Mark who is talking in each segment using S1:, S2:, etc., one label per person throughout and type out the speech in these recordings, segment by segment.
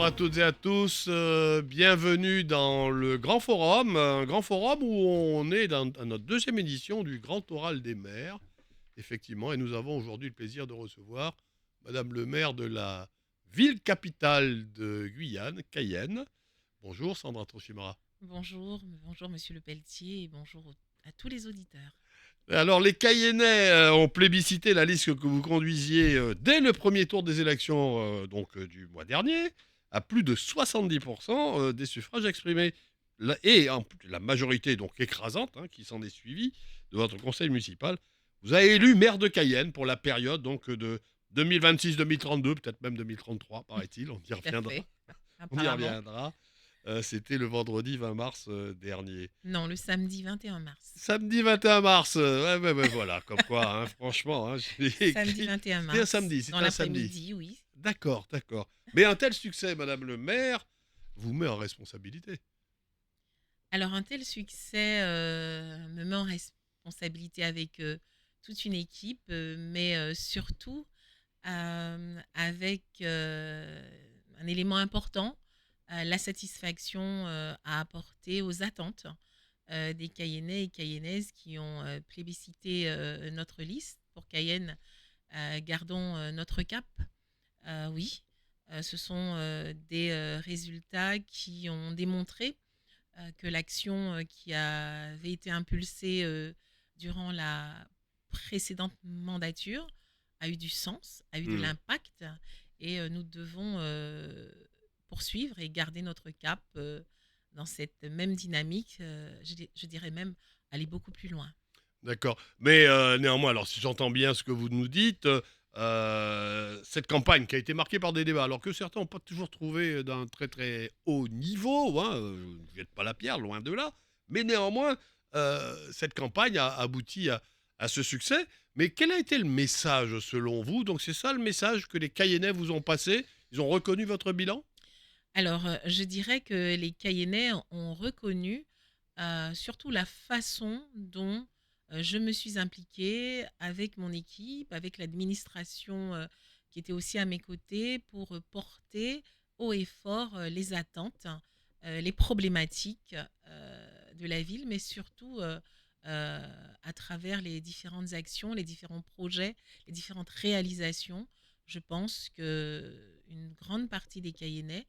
S1: à toutes et à tous, bienvenue dans le Grand Forum, un grand forum où on est à notre deuxième édition du Grand Oral des maires, effectivement, et nous avons aujourd'hui le plaisir de recevoir Madame le maire de la ville capitale de Guyane, Cayenne. Bonjour Sandra Trochimara.
S2: Bonjour, bonjour Monsieur Le Pelletier et bonjour à tous les auditeurs.
S1: Alors les Cayennais ont plébiscité la liste que vous conduisiez dès le premier tour des élections du mois dernier, à plus de 70% des suffrages exprimés. La majorité donc écrasante qui s'en est suivie de votre conseil municipal, vous avez élu maire de Cayenne pour la période donc de 2026-2032, peut-être même 2033 paraît-il, on y
S2: Tout à
S1: reviendra.
S2: fait,
S1: On y
S2: apparemment.
S1: reviendra. C'était le vendredi 20 mars dernier.
S2: Non, le samedi 21 mars.
S1: Samedi 21 mars, ouais, voilà, comme quoi, franchement, j'ai
S2: Samedi
S1: écrit.
S2: 21
S1: C'était un
S2: mars,
S1: samedi,
S2: dans
S1: c'était un samedi.
S2: l'après-midi, oui.
S1: D'accord, d'accord. Mais un tel succès, Madame le maire, vous met en responsabilité.
S2: Alors un tel succès me met en responsabilité avec toute une équipe, mais surtout avec un élément important, la satisfaction à apporter aux attentes des Cayennais et Cayennaises qui ont plébiscité notre liste. Pour Cayenne, gardons notre cap. Oui, ce sont des résultats qui ont démontré que l'action qui avait été impulsée durant la précédente mandature a eu du sens, a eu de
S1: Hmm.
S2: l'impact, et nous devons poursuivre et garder notre cap dans cette même dynamique, je dirais même aller beaucoup plus loin.
S1: D'accord. Mais néanmoins, alors si j'entends bien ce que vous nous dites, cette campagne qui a été marquée par des débats, alors que certains n'ont pas toujours trouvé d'un très très haut niveau, je ne jette pas la pierre, loin de là, mais néanmoins, cette campagne a abouti à ce succès. Mais quel a été le message selon vous? Donc c'est ça le message que les Cayennais vous ont passé? Ils ont reconnu votre bilan?
S2: Alors, je dirais que les Cayennais ont reconnu, surtout la façon dont, je me suis impliquée avec mon équipe, avec l'administration, qui était aussi à mes côtés pour, porter haut et fort, les attentes, les problématiques, de la ville, mais surtout, à travers les différentes actions, les différents projets, les différentes réalisations. Je pense qu'une grande partie des Cayennais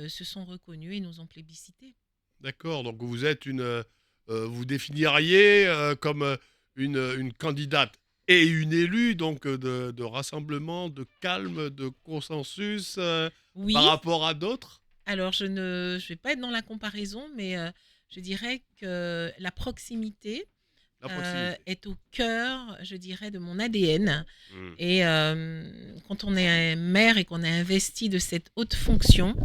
S2: se sont reconnus et nous ont plébiscités.
S1: D'accord, donc vous êtes vous définiriez comme une candidate et une élue, donc de rassemblement, de calme, de consensus par
S2: Oui,
S1: rapport à d'autres.
S2: alors je vais pas être dans la comparaison, mais je dirais que la proximité
S1: La proximité.
S2: est au cœur, je dirais, de mon ADN.
S1: Hmm.
S2: Et quand on est maire et qu'on est investi de cette haute fonction,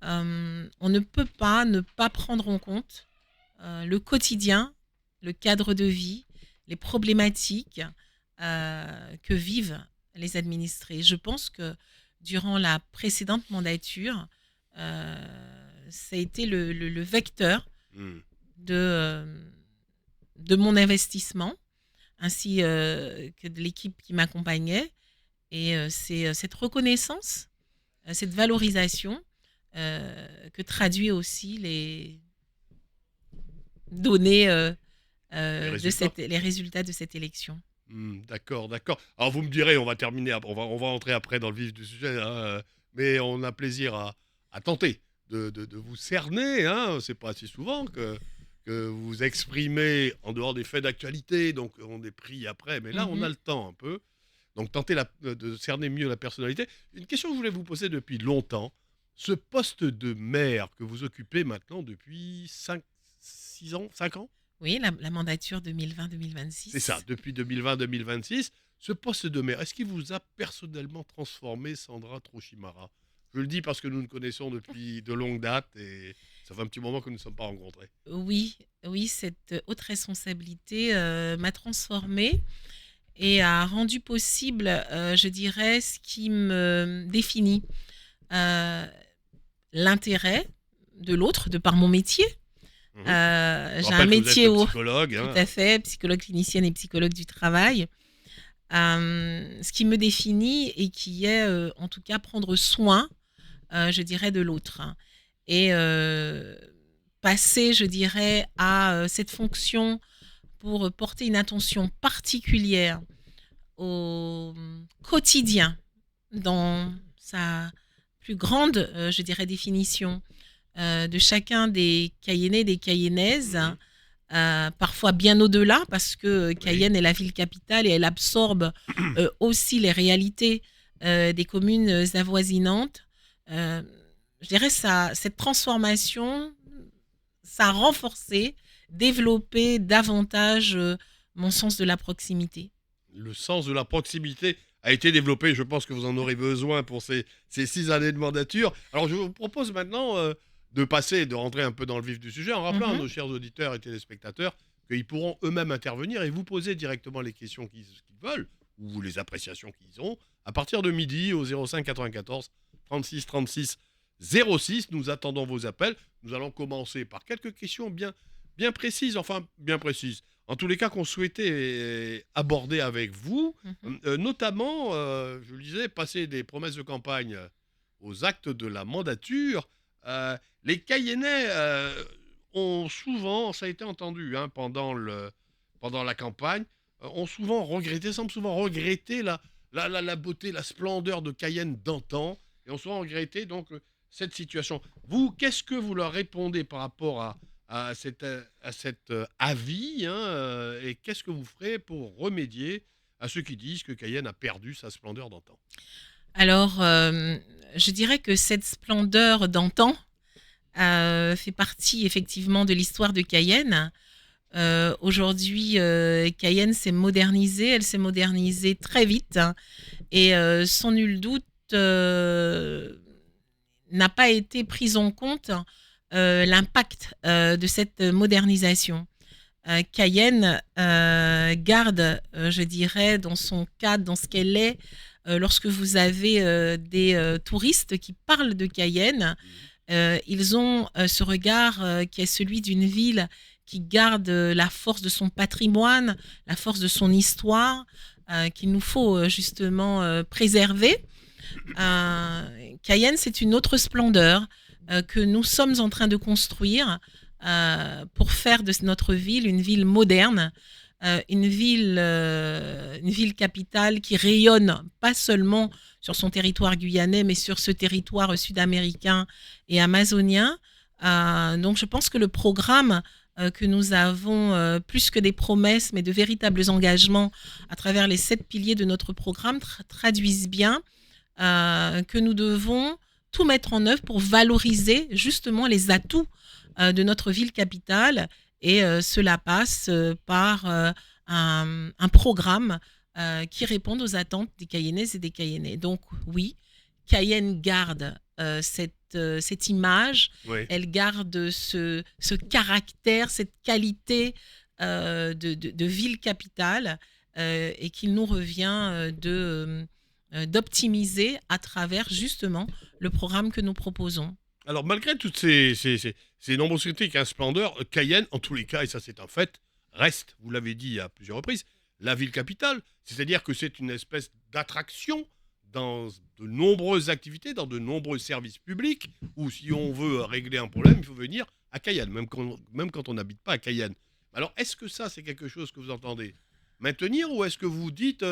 S2: on ne peut pas ne pas prendre en compte le quotidien, le cadre de vie, les problématiques que vivent les administrés. Je pense que durant la précédente mandature, ça a été le vecteur
S1: Hmm.
S2: de, de mon investissement, ainsi que de l'équipe qui m'accompagnait. Et c'est cette reconnaissance, cette valorisation que traduit aussi les données
S1: Les résultats.
S2: les résultats de cette élection.
S1: D'accord, d'accord. Alors vous me direz, on va terminer, on va entrer après dans le vif du sujet, mais on a plaisir à tenter de vous cerner. C'est pas si souvent que vous exprimez en dehors des faits d'actualité, donc on est pris après, mais là on a
S2: Mhm.
S1: le temps un peu. Donc tenter de cerner mieux la personnalité. Une question que je voulais vous poser depuis longtemps, ce poste de maire que vous occupez maintenant depuis 5, 6 ans, 5 ans.
S2: Oui, la mandature
S1: C'est ça,
S2: 2020-2026.
S1: depuis 2020-2026. Ce poste de maire, est-ce qu'il vous a personnellement transformé, Sandra Trochimara? Je le dis parce que nous nous connaissons depuis de longues dates et ça fait un petit moment que nous ne sommes pas rencontrés.
S2: Oui, oui, cette haute responsabilité m'a transformée et a rendu possible, je dirais, ce qui me définit. Euh, L'intérêt de l'autre, de par mon métier.
S1: Mhm. Je
S2: J'ai un
S1: rappelle que vous êtes
S2: métier
S1: psychologue.
S2: tout à fait, psychologue clinicienne et psychologue du travail. Ce qui me définit et qui est, en tout cas, prendre soin je dirais, de l'autre. Et passer, je dirais, à cette fonction pour porter une attention particulière au quotidien dans sa plus grande, je dirais, définition de chacun des Cayennais et des Cayennaises,
S1: Mhm.
S2: parfois bien au-delà, parce que
S1: Oui.
S2: Cayenne est la ville capitale et elle absorbe aussi les réalités des communes avoisinantes. Euh, je dirais ça, cette transformation, ça a renforcé, développé davantage mon sens de la proximité.
S1: Le sens de la proximité a été développé. Je pense que vous en aurez besoin pour ces 6 années de mandature. Alors, je vous propose maintenant de rentrer un peu dans le vif du sujet, en rappelant à
S2: Mhm,
S1: nos chers auditeurs et téléspectateurs qu'ils pourront eux-mêmes intervenir et vous poser directement les questions qu'ils veulent, ou les appréciations qu'ils ont, à partir de midi au 05 94 36 36 06. Nous attendons vos appels. Nous allons commencer par quelques questions bien précises, enfin bien précises en tous les cas qu'on souhaitait aborder avec vous,
S2: mhm.
S1: notamment, je le disais, passer des promesses de campagne aux actes de la mandature. Les Cayennais ont souvent, ça a été entendu pendant la campagne, semblent souvent regretter la beauté, la splendeur de Cayenne d'antan, et ont souvent regretté donc cette situation. Vous, qu'est-ce que vous leur répondez par rapport à cet avis, hein, et qu'est-ce que vous ferez pour remédier à ceux qui disent que Cayenne a perdu sa splendeur d'antan?
S2: Alors, je dirais que cette splendeur d'antan fait partie effectivement de l'histoire de Cayenne. Aujourd'hui, Cayenne s'est modernisée, elle s'est modernisée très vite, hein, et sans nul doute n'a pas été prise en compte l'impact de cette modernisation. Cayenne garde, je dirais, dans son cadre, dans ce qu'elle est, lorsque vous avez des touristes qui parlent de Cayenne, ils ont ce regard qui est celui d'une ville qui garde la force de son patrimoine, la force de son histoire, qu'il nous faut justement préserver. Cayenne, c'est une autre splendeur que nous sommes en train de construire pour faire de notre ville une ville moderne, une ville capitale qui rayonne pas seulement sur son territoire guyanais, mais sur ce territoire sud-américain et amazonien. Donc je pense que le programme que nous avons, plus que des promesses, mais de véritables engagements à travers les 7 piliers de notre programme, traduisent bien que nous devons tout mettre en œuvre pour valoriser justement les atouts de notre ville capitale. Et cela passe par un programme qui réponde aux attentes des Cayennaises et des Cayennais. Donc oui, Cayenne garde cette image,
S1: Oui.
S2: elle garde ce caractère, cette qualité de ville capitale, et qu'il nous revient d'optimiser à travers justement le programme que nous proposons.
S1: Alors, malgré toutes ces nombreuses critiques à splendeur, Cayenne, en tous les cas, et ça c'est un fait, reste, vous l'avez dit à plusieurs reprises, la ville capitale. C'est-à-dire que c'est une espèce d'attraction dans de nombreuses activités, dans de nombreux services publics, où si on veut régler un problème, il faut venir à Cayenne, même quand on n'habite pas à Cayenne. Alors, est-ce que ça, c'est quelque chose que vous entendez maintenir, ou est-ce que vous dites,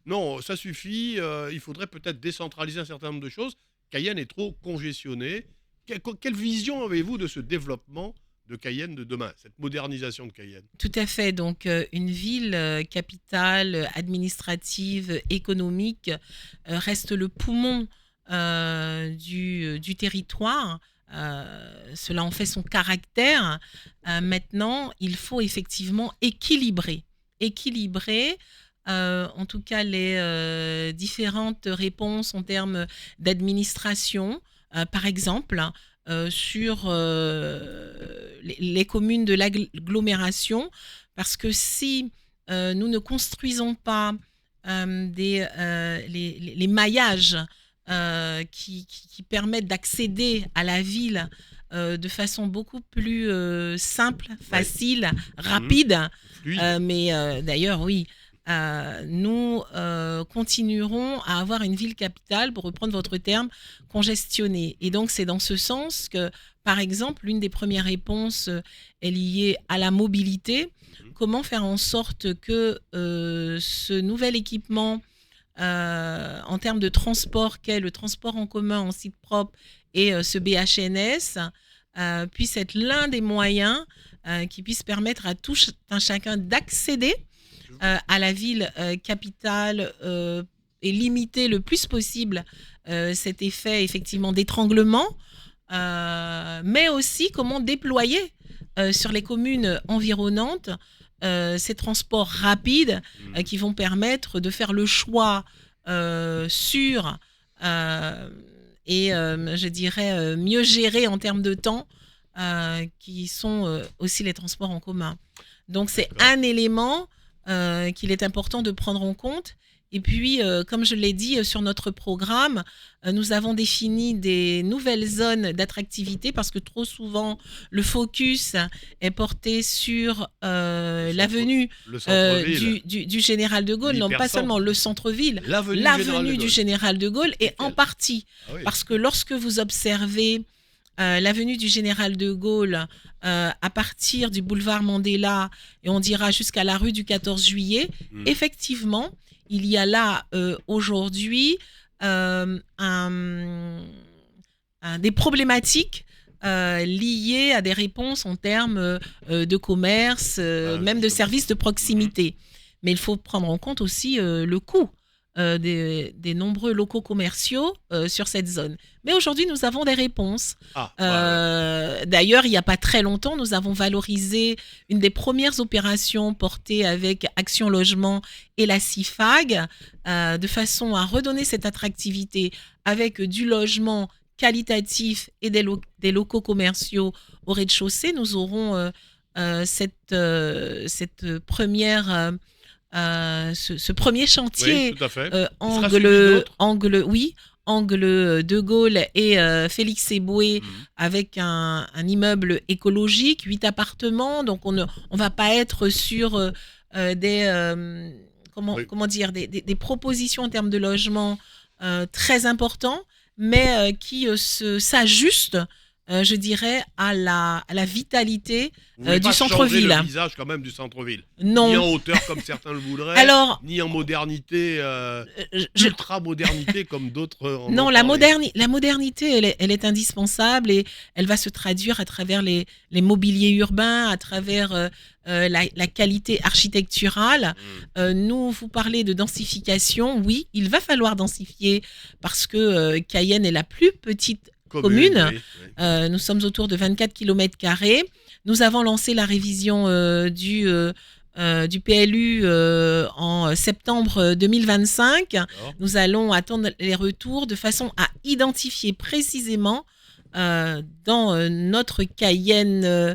S1: non, ça suffit, il faudrait peut-être décentraliser un certain nombre de choses, Cayenne est trop congestionné. Quelle vision avez-vous de ce développement de Cayenne de demain, cette modernisation de Cayenne?
S2: Tout à fait. Donc, une ville capitale, administrative, économique, reste le poumon du territoire. Cela en fait son caractère. Maintenant, il faut effectivement équilibrer. Équilibrer, en tout cas, les différentes réponses en termes d'administration. Par exemple, sur les communes de l'agglomération, parce que si nous ne construisons pas les maillages qui permettent d'accéder à la ville de façon beaucoup plus simple,
S1: Oui.
S2: facile,
S1: Mmh.
S2: rapide,
S1: Fluide.
S2: mais d'ailleurs, oui, nous continuerons à avoir une ville capitale, pour reprendre votre terme, congestionnée. Et donc, c'est dans ce sens que, par exemple, l'une des premières réponses est liée à la mobilité. Comment faire en sorte que ce nouvel équipement, en termes de transport, qu'est le transport en commun en site propre et ce BHNS, puisse être l'un des moyens qui puisse permettre à tout un chacun d'accéder à la ville capitale et limiter le plus possible cet effet effectivement d'étranglement, mais aussi comment déployer sur les communes environnantes ces transports rapides qui vont permettre de faire le choix sûr et je dirais mieux géré en termes de temps, qui sont aussi les transports en commun. Donc c'est un élément qu'il est important de prendre en compte. Et puis, comme je l'ai dit sur notre programme, nous avons défini des nouvelles zones d'attractivité parce que trop souvent, le focus est porté sur l'avenue du Général de Gaulle. Non, pas seulement le centre-ville, l'avenue du Général de Gaulle et en partie. Ah oui. Parce que lorsque vous observez l'avenue du Général de Gaulle à partir du boulevard Mandela et on dira jusqu'à la rue du 14 juillet, effectivement, il y a là aujourd'hui des problématiques liées à des réponses en termes de commerce, même de services de proximité. Mais il faut prendre en compte aussi le coût des nombreux locaux commerciaux sur cette zone. Mais aujourd'hui, nous avons des réponses. D'ailleurs, il n'y a pas très longtemps, nous avons valorisé une des premières opérations portées avec Action Logement et la CIFAG, de façon à redonner cette attractivité avec du logement qualitatif et des locaux commerciaux au rez-de-chaussée. Nous aurons cette première... ce premier chantier, angle de Gaulle et Félix Éboué, avec un immeuble écologique, 8 appartements. Donc on va pas être sur des propositions en termes de logement très importants, mais qui s'ajustent, je dirais, à la vitalité du centre-ville.
S1: Le visage quand même du centre-ville.
S2: Non.
S1: Ni en hauteur comme certains le voudraient, ni en modernité, ultra-modernité comme d'autres.
S2: Non, la modernité, elle est indispensable et elle va se traduire à travers les mobiliers urbains, à travers la qualité architecturale. Vous parlez de densification. Oui, il va falloir densifier parce que Cayenne est la plus petite commune. Oui. Nous sommes autour de 24 km². Nous avons lancé la révision du PLU en septembre 2025. Nous allons attendre les retours de façon à identifier précisément dans notre Cayenne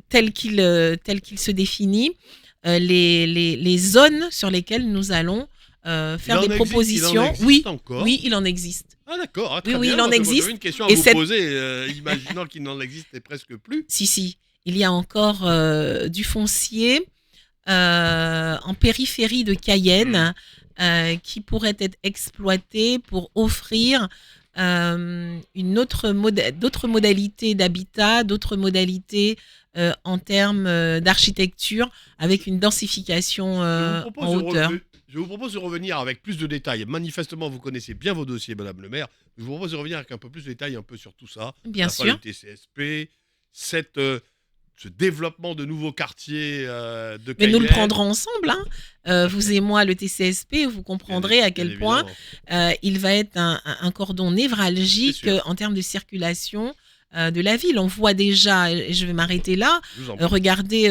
S2: tel qu'il se définit les zones sur lesquelles nous allons faire des propositions. Oui, il en existe.
S1: Ah d'accord,
S2: très bien. Il en existe.
S1: J'avais une question à vous poser, imaginant qu'il n'en existait presque plus.
S2: Si, il y a encore du foncier en périphérie de Cayenne qui pourrait être exploité pour offrir d'autres modalités d'habitat, d'autres modalités en termes d'architecture avec une densification en hauteur.
S1: Je vous propose de revenir avec plus de détails. Manifestement, vous connaissez bien vos dossiers, Madame le maire. Je vous propose de revenir avec un peu plus de détails un peu sur tout ça.
S2: Bien sûr.
S1: Le TCSP, ce développement de nouveaux quartiers de Cayenne.
S2: Mais nous le prendrons ensemble, vous et moi, le TCSP, vous comprendrez à quel point il va être un cordon névralgique en termes de circulation de la ville. On voit déjà, et je vais m'arrêter là, regardez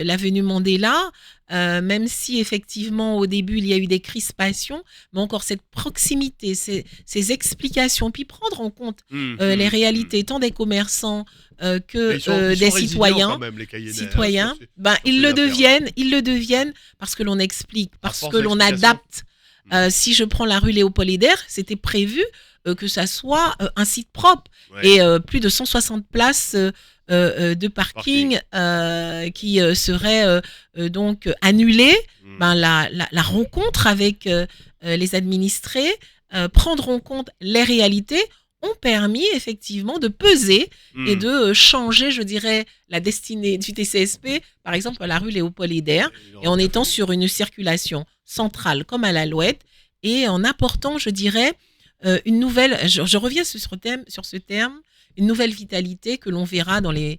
S2: l'avenue Mandela, même si effectivement au début il y a eu des crispations, mais encore cette proximité, ces explications, puis prendre en compte les réalités tant des commerçants que des citoyens.
S1: Même, les
S2: citoyens, ils le deviennent parce que l'on explique, parce que l'on adapte. Si je prends la rue Léopold Hédère, c'était prévu que ça soit un site propre.
S1: Ouais.
S2: Et plus de 160 places de
S1: Parking.
S2: parking qui seraient donc annulées.
S1: Mmh.
S2: Ben, la rencontre avec les administrés, prendre en compte les réalités, ont permis effectivement de peser et
S1: Mmh.
S2: de changer, je dirais, la destinée du TCSP, par exemple à la rue Léopold Eder,
S1: Il
S2: et
S1: aurait
S2: en
S1: bien
S2: étant
S1: fallu.
S2: sur une circulation centrale comme à l'Alouette, et en apportant, je dirais, une nouvelle, je reviens sur ce terme, une nouvelle vitalité que l'on verra dans les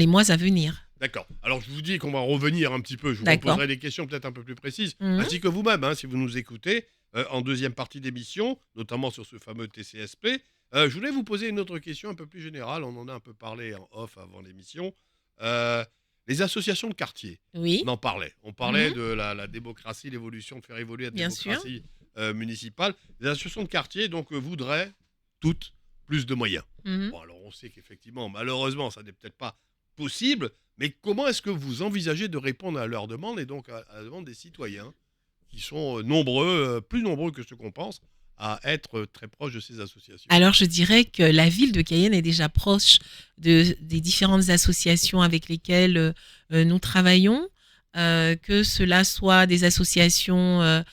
S2: mois à venir.
S1: D'accord. Alors je vous dis qu'on va revenir un petit peu, je vous
S2: D'accord.
S1: reposerai des questions peut-être un peu plus précises,
S2: Mhm.
S1: ainsi que vous-même, hein, si vous nous écoutez, en deuxième partie d'émission, notamment sur ce fameux TCSP. Je voulais vous poser une autre question un peu plus générale, on en a un peu parlé en off avant l'émission. Euh, les associations de quartier,
S2: Oui.
S1: on en parlait. On parlait
S2: Mhm.
S1: de la démocratie, l'évolution, de faire évoluer la
S2: Bien sûr.
S1: démocratie municipale. Les associations de quartier donc voudraient toutes plus de moyens.
S2: Mhm.
S1: Bon, alors on sait qu'effectivement, malheureusement, ça n'est peut-être pas possible, mais comment est-ce que vous envisagez de répondre à leurs demandes et donc à la demande des citoyens qui sont nombreux, plus nombreux que ce qu'on pense, à être très proches de ces associations?
S2: Alors, je dirais que la ville de Cayenne est déjà proche des différentes associations avec lesquelles nous travaillons, que cela soit des associations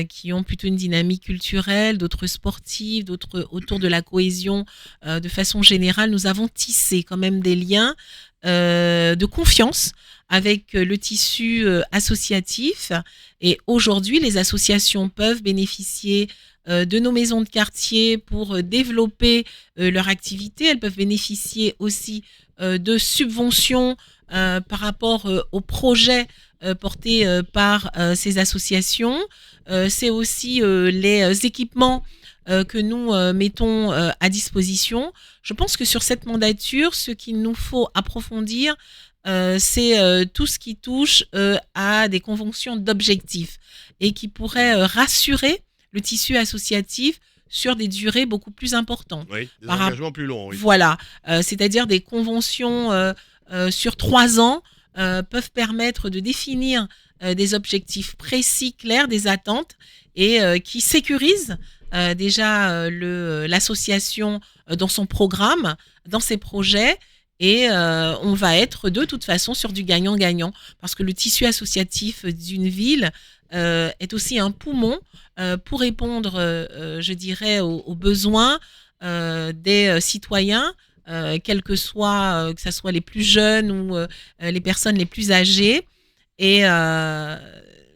S2: qui ont plutôt une dynamique culturelle, d'autres sportives, d'autres autour de la cohésion. De façon générale, nous avons tissé quand même des liens de confiance avec le tissu associatif. Et aujourd'hui, les associations peuvent bénéficier de nos maisons de quartier pour développer leur activité. Elles peuvent bénéficier aussi de subventions par rapport aux projets portés par ces associations. C'est aussi les équipements que nous mettons à disposition. Je pense que sur cette mandature, ce qu'il nous faut approfondir, c'est tout ce qui touche à des conventions d'objectifs et qui pourrait rassurer le tissu associatif sur des durées beaucoup plus importantes.
S1: Oui, des
S2: Par rap-
S1: engagements plus longs, oui.
S2: voilà, c'est-à-dire des conventions sur 3 ans peuvent permettre de définir des objectifs précis, clairs, des attentes et qui sécurisent déjà l'association dans son programme, dans ses projets. Et on va être de toute façon sur du gagnant-gagnant parce que le tissu associatif d'une ville est aussi un poumon pour répondre, je dirais, aux besoins des citoyens, quels que soient, que ce soit les plus jeunes ou les personnes les plus âgées. Et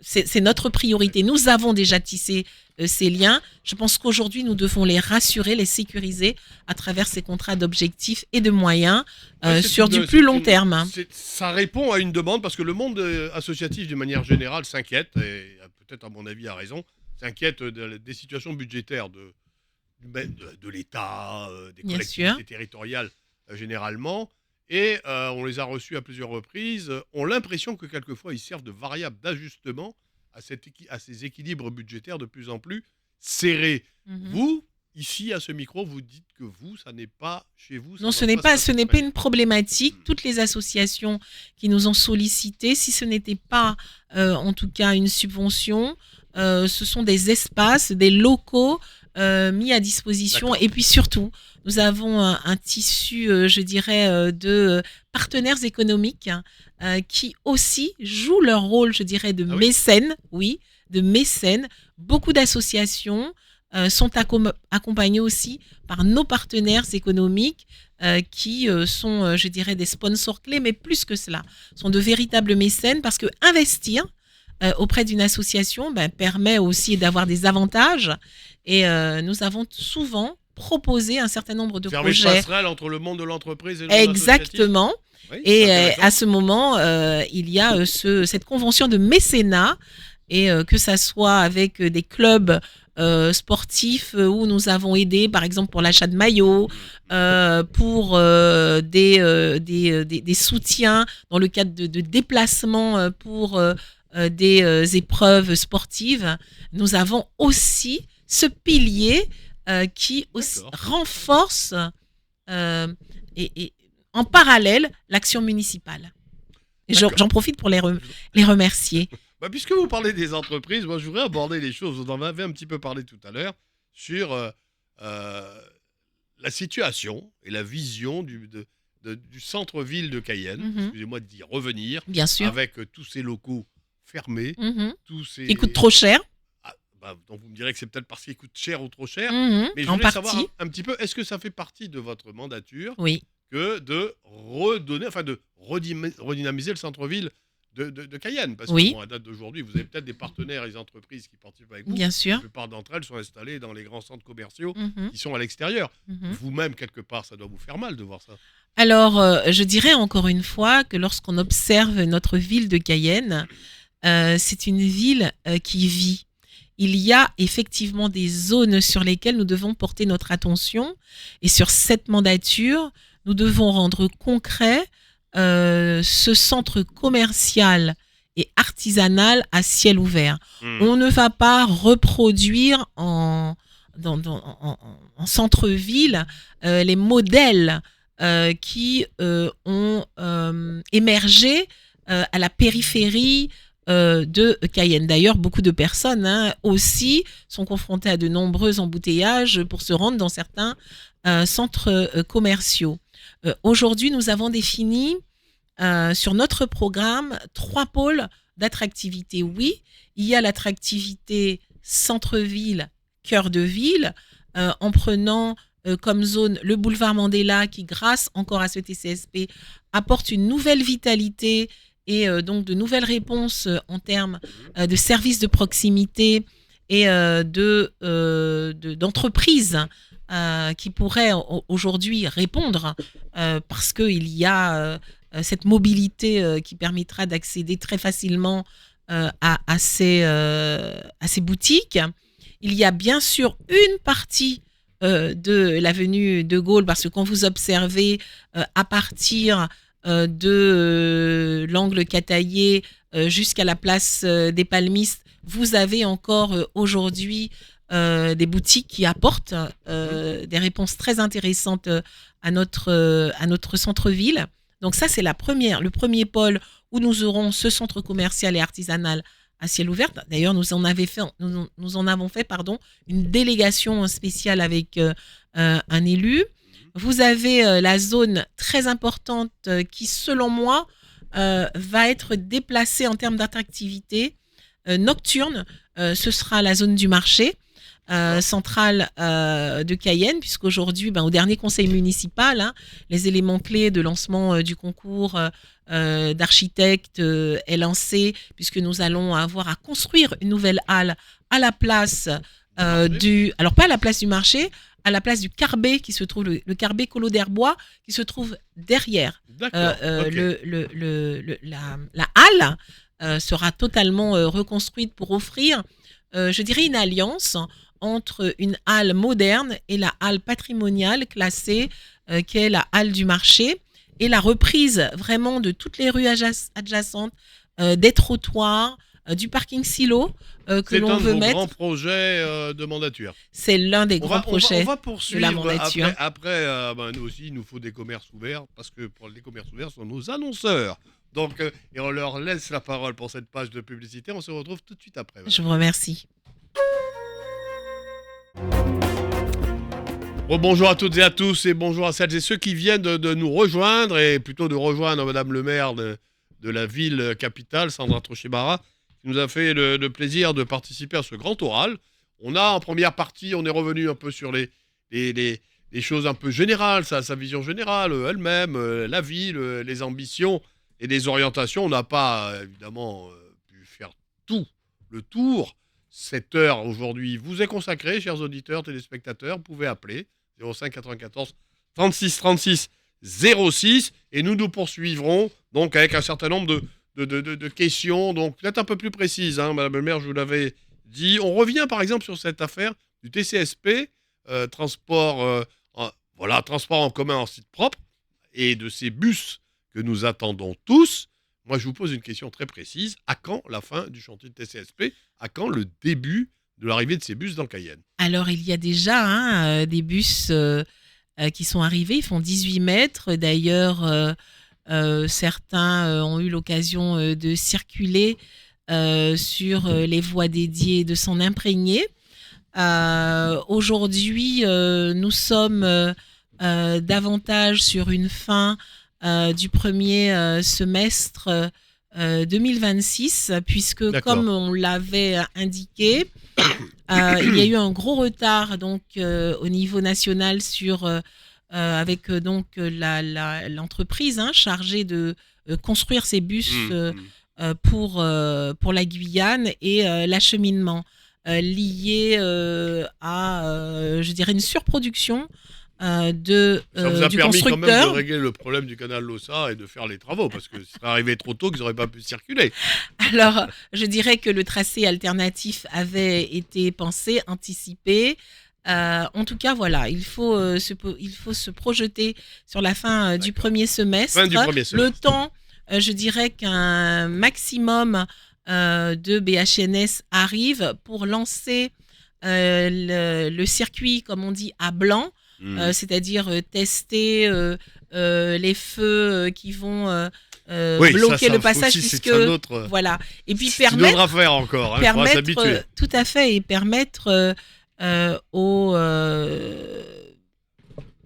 S2: c'est notre priorité. Nous avons déjà tissé ces liens. Je pense qu'aujourd'hui, nous devons les rassurer, les sécuriser à travers ces contrats d'objectifs et de moyens
S1: Ouais,
S2: sur du plus long terme.
S1: ça répond à une demande parce que le monde associatif, d'une manière générale, s'inquiète, et peut-être à mon avis a raison, s'inquiète des situations budgétaires de l'État, des
S2: Bien sûr.
S1: collectivités territoriales généralement. Et on les a reçus à plusieurs reprises, ont l'impression que quelquefois ils servent de variable d'ajustement à ces équilibres budgétaires de plus en plus serrés.
S2: Mhm.
S1: Vous, ici à ce micro, vous dites que vous, ça n'est pas chez vous, ça
S2: Non,
S1: va
S2: ce n'est
S1: pas se
S2: pas,
S1: passer très bien.
S2: une problématique. Toutes les associations qui nous ont sollicité, si ce n'était pas en tout cas une subvention, ce sont des espaces, des locaux mis à disposition.
S1: D'accord.
S2: Et puis surtout, nous avons un tissu, je dirais, de partenaires économiques qui aussi jouent leur rôle, je dirais, de
S1: Ah oui?
S2: mécènes. Oui, de mécènes. Beaucoup d'associations sont accompagnées aussi par nos partenaires économiques qui sont, je dirais, des sponsors clés, mais plus que cela, sont de véritables mécènes parce que investir auprès d'une association permet aussi d'avoir des avantages. Et nous avons souvent proposé un certain nombre de
S1: Service
S2: projets.
S1: passerelle entre le monde de l'entreprise et le monde associatif.
S2: Exactement.
S1: Oui,
S2: Et
S1: c'est intéressant.
S2: à ce moment, il y a cette convention de mécénat, et que ça soit avec des clubs sportifs où nous avons aidé, par exemple pour l'achat de maillots, pour des soutiens dans le cadre de déplacements pour des épreuves sportives. Nous avons aussi ce pilier qui aussi
S1: D'accord.
S2: renforce euh, et en parallèle l'action municipale. Et
S1: D'accord.
S2: j'en profite pour les remercier.
S1: Bah, puisque vous parlez des entreprises, moi je voudrais aborder les choses. Vous en avez un petit peu parlé tout à l'heure sur euh, la situation et la vision du centre-ville de Cayenne,
S2: Mhm.
S1: excusez-moi d'y revenir,
S2: Bien sûr.
S1: avec tous ces locaux fermés,
S2: Mhm.
S1: tous
S2: Qui coûte
S1: ces...
S2: trop cher.
S1: Ah, bah, donc vous me direz que c'est peut-être parce qu'ils coûtent cher ou trop cher,
S2: Mhm.
S1: mais je
S2: En
S1: voulais savoir
S2: partie.
S1: un petit peu, est-ce que ça fait partie de votre mandature
S2: Oui.
S1: que de redonner, enfin de redynamiser le centre-ville de Cayenne? Parce que
S2: Oui.
S1: bon, à date d'aujourd'hui, vous avez peut-être des partenaires et des entreprises qui participent avec vous.
S2: Bien
S1: La
S2: sûr.
S1: plupart d'entre elles sont installées dans les grands centres commerciaux
S2: Mhm.
S1: qui sont à l'extérieur.
S2: Mhm.
S1: Vous-même, quelque part, ça doit vous faire mal de voir ça.
S2: Alors, je dirais encore une fois que lorsqu'on observe notre ville de Cayenne, c'est une ville qui vit. Il y a effectivement des zones sur lesquelles nous devons porter notre attention. Et sur cette mandature, nous devons rendre concret ce centre commercial et artisanal à ciel ouvert.
S1: Hmm.
S2: On ne va pas reproduire en centre-ville les modèles qui ont émergé à la périphérie de Cayenne. D'ailleurs, beaucoup de personnes aussi sont confrontées à de nombreux embouteillages pour se rendre dans certains centres commerciaux. Aujourd'hui, nous avons défini sur notre programme 3 pôles d'attractivité. Oui, il y a l'attractivité centre-ville, cœur de ville, en prenant comme zone le boulevard Mandela qui, grâce encore à ce TCSP, apporte une nouvelle vitalité et donc de nouvelles réponses en termes de services de proximité et d'entreprises qui pourraient aujourd'hui répondre parce qu'il y a cette mobilité qui permettra d'accéder très facilement à ces boutiques. Il y a bien sûr une partie de l'avenue de Gaulle, parce que quand vous observez à partir de l'angle Cataillé jusqu'à la place des Palmistes, vous avez encore aujourd'hui des boutiques qui apportent des réponses très intéressantes à notre centre-ville. Donc ça, c'est le premier pôle où nous aurons ce centre commercial et artisanal à ciel ouvert. D'ailleurs, nous en avons fait une délégation spéciale avec un élu. Vous avez la zone très importante qui, selon moi, va être déplacée en termes d'attractivité nocturne. Ce sera la zone du marché centrale de Cayenne, puisqu'aujourd'hui, au dernier conseil municipal, les éléments clés de lancement du concours d'architectes est lancé, puisque nous allons avoir à construire une nouvelle halle à la place alors pas à la place du marché, à la place du Carbet qui se trouve, le Carbet Colo d'Herbois qui se trouve derrière.
S1: D'accord. Ok.
S2: La halle sera totalement reconstruite pour offrir, je dirais, une alliance entre une halle moderne et la halle patrimoniale classée, qui est la halle du marché, et la reprise vraiment de toutes les rues adjacentes, des trottoirs, du parking silo que l'on veut
S1: C'est un de vos
S2: mettre.
S1: grands projets de mandature.
S2: C'est l'un des
S1: On
S2: grands
S1: va, on va, on
S2: projets
S1: va
S2: de la
S1: poursuivre
S2: mandature.
S1: après nous aussi, il nous faut des commerces ouverts, parce que pour les commerces ouverts sont nos annonceurs. Donc, et on leur laisse la parole pour cette page de publicité. On se retrouve tout de suite après.
S2: Je vous remercie.
S1: Bonjour à toutes et à tous, et bonjour à celles et ceux qui viennent de nous rejoindre, et plutôt de rejoindre Madame le maire de la ville capitale, Sandra Trochibara, qui nous a fait le plaisir de participer à ce grand oral. On a en première partie, on est revenu un peu sur les choses un peu générales, sa vision générale, elle-même, la ville, les ambitions et les orientations. On n'a pas évidemment pu faire tout le tour. Cette heure aujourd'hui vous est consacrée, chers auditeurs, téléspectateurs. Vous pouvez appeler 05 94 36 36 06, et nous poursuivrons donc avec un certain nombre de questions, donc peut-être un peu plus précises. Madame le maire, je vous l'avais dit. On revient par exemple sur cette affaire du TCSP, transport en commun en site propre, et de ces bus que nous attendons tous. Moi, je vous pose une question très précise. À quand la fin du chantier de TCSP? À quand le début de l'arrivée de ces bus dans Cayenne?
S2: Alors, il y a déjà des bus qui sont arrivés. Ils font 18 mètres. D'ailleurs, certains ont eu l'occasion de circuler sur les voies dédiées, de s'en imprégner. Aujourd'hui, nous sommes davantage sur une fin du premier semestre 2026, puisque
S1: D'accord.
S2: comme on l'avait indiqué, il y a eu un gros retard donc au niveau national sur avec donc l'entreprise chargée de construire ces bus
S1: Mmh, mmh.
S2: pour la Guyane et l'acheminement lié à, je dirais, une surproduction
S1: Ça vous a
S2: du
S1: permis quand même de
S2: constructeur.
S1: régler le problème du canal Lossa et de faire les travaux, parce que si ça arrivait trop tôt, qu'ils n'auraient pas pu circuler.
S2: Alors, je dirais que le tracé alternatif avait été pensé, anticipé. En tout cas, voilà, il faut se projeter sur la fin du
S1: D'accord.
S2: premier
S1: Fin
S2: semestre.
S1: du premier
S2: Le
S1: semestre.
S2: temps, je dirais qu'un maximum de BHNS arrive pour lancer le circuit, comme on dit, à blanc,
S1: Mmh.
S2: c'est-à-dire tester les feux qui vont
S1: Oui,
S2: bloquer
S1: ça
S2: le passage,
S1: aussi,
S2: puisque
S1: c'est un autre.
S2: voilà. Et puis
S1: C'est une autre affaire encore, il faudra s'habituer.
S2: tout à fait, et permettre aux,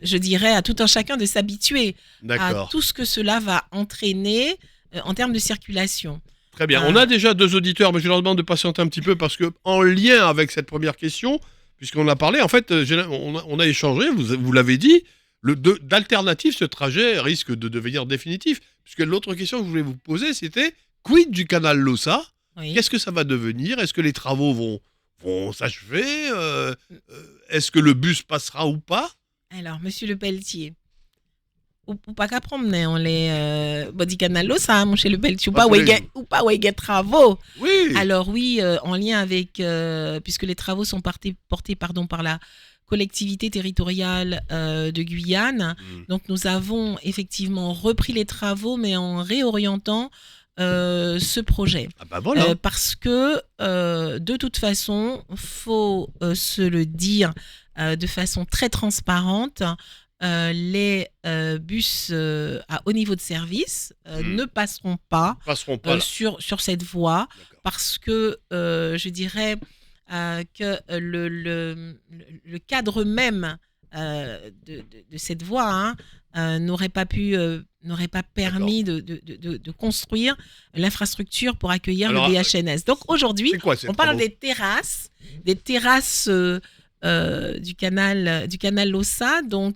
S2: je dirais, à tout un chacun de s'habituer à
S1: D'accord.
S2: tout ce que cela va entraîner en termes de circulation.
S1: Très bien. On
S2: Euh,
S1: a déjà 2 auditeurs, mais je leur demande de patienter un petit peu parce que, en lien avec cette première question, puisqu'on a parlé, en fait, on a échangé, vous l'avez dit, d'alternative, ce trajet risque de devenir définitif. Puisque l'autre question que je voulais vous poser, c'était quid du canal Lossa?
S2: oui.
S1: Qu'est-ce que ça va devenir? Est-ce que les travaux vont s'achever? Est-ce que le bus passera ou pas?
S2: Alors, Monsieur Le Pelletier, ou pas qu'à promener, on les body canal là, ça, mon cher Le Pelletier,
S1: Pas tous les jours.
S2: ou pas, ouais, travaux.
S1: Oui.
S2: Alors oui, en lien avec, puisque les travaux sont portés pardon, par la collectivité territoriale de Guyane,
S1: Hmm.
S2: donc nous avons effectivement repris les travaux, mais en réorientant ce projet.
S1: Ah bah voilà.
S2: Parce que de toute façon, faut se le dire de façon très transparente, les bus à haut niveau de service
S1: Hmm.
S2: ne passeront pas
S1: Ils passeront pas là.
S2: sur cette voie,
S1: D'accord.
S2: parce que je dirais que le cadre même de cette voie n'aurait pas
S1: D'accord.
S2: permis de construire l'infrastructure pour accueillir le
S1: Alors,
S2: BHNS. Donc aujourd'hui,
S1: c'est quoi ces
S2: on parle
S1: travaux?
S2: des terrasses du canal Lossa. Donc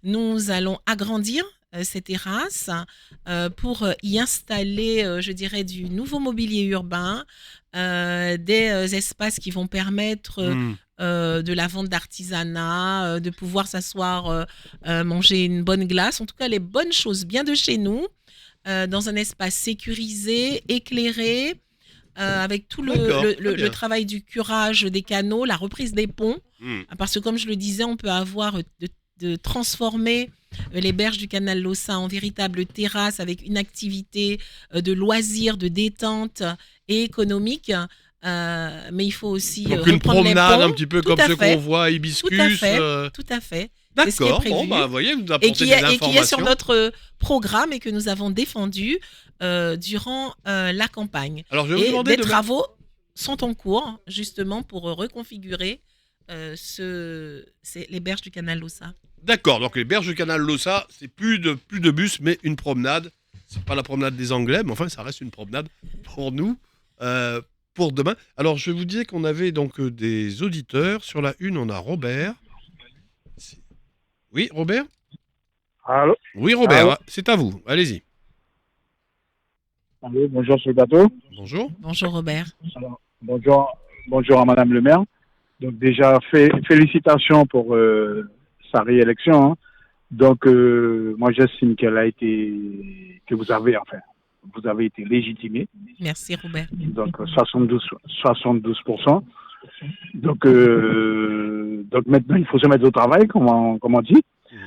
S2: nous allons agrandir ces terrasses pour y installer, je dirais, du nouveau mobilier urbain, des espaces qui vont permettre
S1: Hmm.
S2: de la vente d'artisanat, de pouvoir s'asseoir, manger une bonne glace, en tout cas les bonnes choses bien de chez nous, dans un espace sécurisé, éclairé, avec tout
S1: D'accord, très
S2: le
S1: bien.
S2: travail du curage des canaux, la reprise des ponts,
S1: Hmm.
S2: parce que comme je le disais, on peut avoir de transformer les berges du canal Lossa en véritable terrasse avec une activité de loisirs, de détente et économique. Mais il faut aussi
S1: Donc une
S2: reprendre les
S1: promenade un
S2: ponts.
S1: petit peu
S2: Tout
S1: comme
S2: à
S1: ce qu'on
S2: fait,
S1: voit à
S2: tout à
S1: Hibiscus.
S2: fait, tout à fait. C'est ce qui est
S1: D'accord, bon,
S2: prévu
S1: bah, vous voyez, vous nous apportez des
S2: et qui est sur
S1: informations.
S2: notre programme et que nous avons défendu durant la campagne.
S1: Alors, je vais vous
S2: Et
S1: demander
S2: des
S1: de mettre.
S2: travaux sont en cours, justement, pour reconfigurer les berges du canal Lossa.
S1: D'accord, donc les berges du canal Lossa, c'est plus de bus, mais une promenade. C'est pas la promenade des Anglais, mais enfin, ça reste une promenade pour nous, euh, pour demain. Alors, je vous disais qu'on avait donc des auditeurs. Sur la une, on a Robert. Oui, Robert?
S3: Allô?
S1: Oui, Robert,
S3: Allô?
S1: ah, c'est à vous. Allez-y.
S3: Allô, bonjour sur le bateau.
S1: Bonjour.
S2: Bonjour Robert.
S3: Alors, bonjour à Madame le maire. Donc déjà, félicitations pour sa réélection, hein. Donc moi j'estime que vous avez été légitimé.
S2: Merci Robert.
S3: Donc 72%. Donc maintenant il faut se mettre au travail, comme on dit.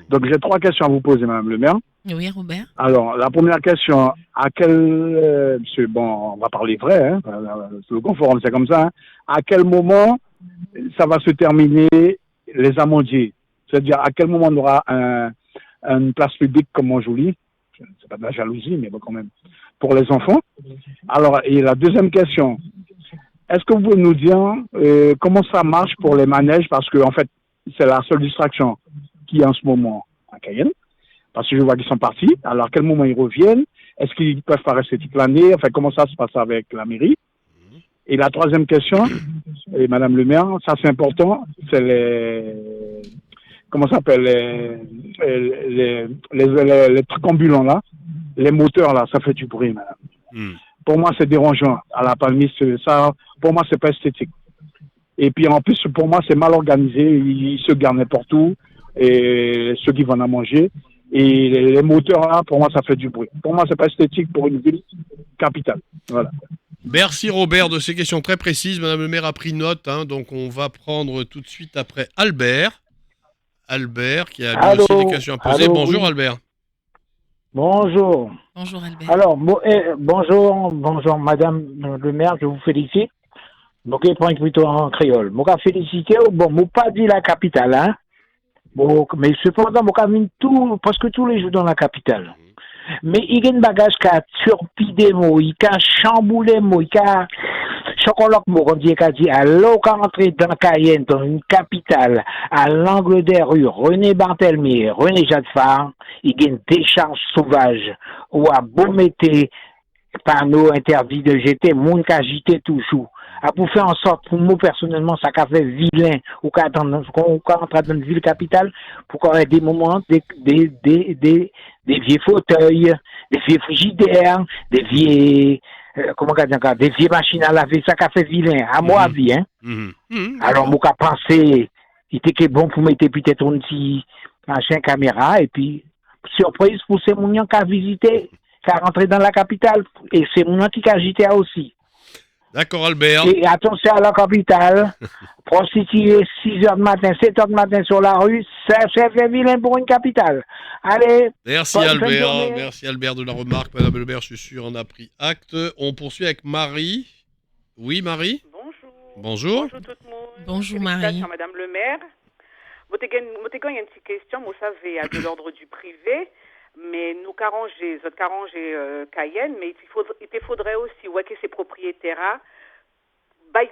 S3: Donc j'ai 3 questions à vous poser, Madame le maire.
S2: Oui Robert.
S3: Alors, la première question, bon, on va parler vrai, hein, le conforme, c'est comme ça, hein. À quel moment ça va se terminer les amandiers? C'est-à-dire, à quel moment on aura une place publique comme Montjoly? C'est pas de la jalousie, mais bon, quand même, pour les enfants. Alors, et la deuxième question, est-ce que vous pouvez nous dire comment ça marche pour les manèges? Parce que, en fait, c'est la seule distraction qu'il y a en ce moment à Cayenne. Parce que je vois qu'ils sont partis. Alors, à quel moment ils reviennent? Est-ce qu'ils peuvent pas rester toute l'année? Enfin, comment ça se passe avec la mairie? Et la troisième question, et Madame le maire, ça c'est important, c'est comment ça s'appelle, les trucs ambulants là, les moteurs là, ça fait du bruit, madame.
S1: Hmm.
S3: Pour moi, c'est dérangeant. À la Palmis, ça, pour moi, c'est pas esthétique. Et puis en plus, pour moi, c'est mal organisé. Ils se gardent n'importe où, et ceux qui vont en manger. Et les moteurs là, pour moi, ça fait du bruit. Pour moi, c'est pas esthétique pour une ville capitale. Voilà.
S1: Merci Robert de ces questions très précises. Madame le maire a pris note, hein, donc on va prendre tout de suite après Albert. Albert qui a lui aussi des questions à poser.
S4: Allô,
S1: Bonjour
S4: oui.
S1: Albert.
S4: Bonjour.
S2: Bonjour Albert.
S4: Alors, bonjour Madame le maire, je vous félicite. Donc, je prends plutôt en créole. Je vous félicite. Bon, je pas dit la capitale, hein. Bon, mais cependant, je mis tout, presque tous les jours dans la capitale. Mais il y a un bagage qui a turpidé, il a chamboulé, il a chocolat, on dit, alors qu'on rentre dans Cayenne, dans une capitale, à l'angle des rues, René Barthélemy, René Jadfar, il y a une décharge sauvage, où à beau mettre panneaux interdits de jeter, moun qui agité toujours. À pour faire en sorte, pour moi personnellement, ça a fait vilain, ou quand on entre dans une ville capitale, pour qu'on ait des moments, des vieux fauteuils, des vieux frigidaires, des vieux, comment on dit encore, des vieilles machines à laver, ça a fait vilain, à moi avis, hein. Alors, moi, j'ai pensé, il était bon pour mettre peut-être un petit machin caméra, et puis, surprise pour ces mounions qui a visité, qui a rentré dans la capitale, et ces mounions qui a agité aussi.
S1: D'accord Albert.
S4: Et attention à la capitale, prostituer 6h du matin, 7h du matin sur la rue, ça fait vilain pour une capitale. Allez.
S1: Merci Albert. Merci Albert de la remarque. Madame le maire, je suis sûr, en a pris acte. On poursuit avec Marie. Oui Marie.
S5: Bonjour.
S1: Bonjour.
S5: Bonjour tout le monde.
S2: Bonjour
S5: Félicitations,
S2: Marie.
S5: Madame le maire. Moi, il y a une petite question, vous savez, à de l'ordre du privé, mais nous arranger Cayenne, mais il faudrait aussi, ouais, que ces propriétaires,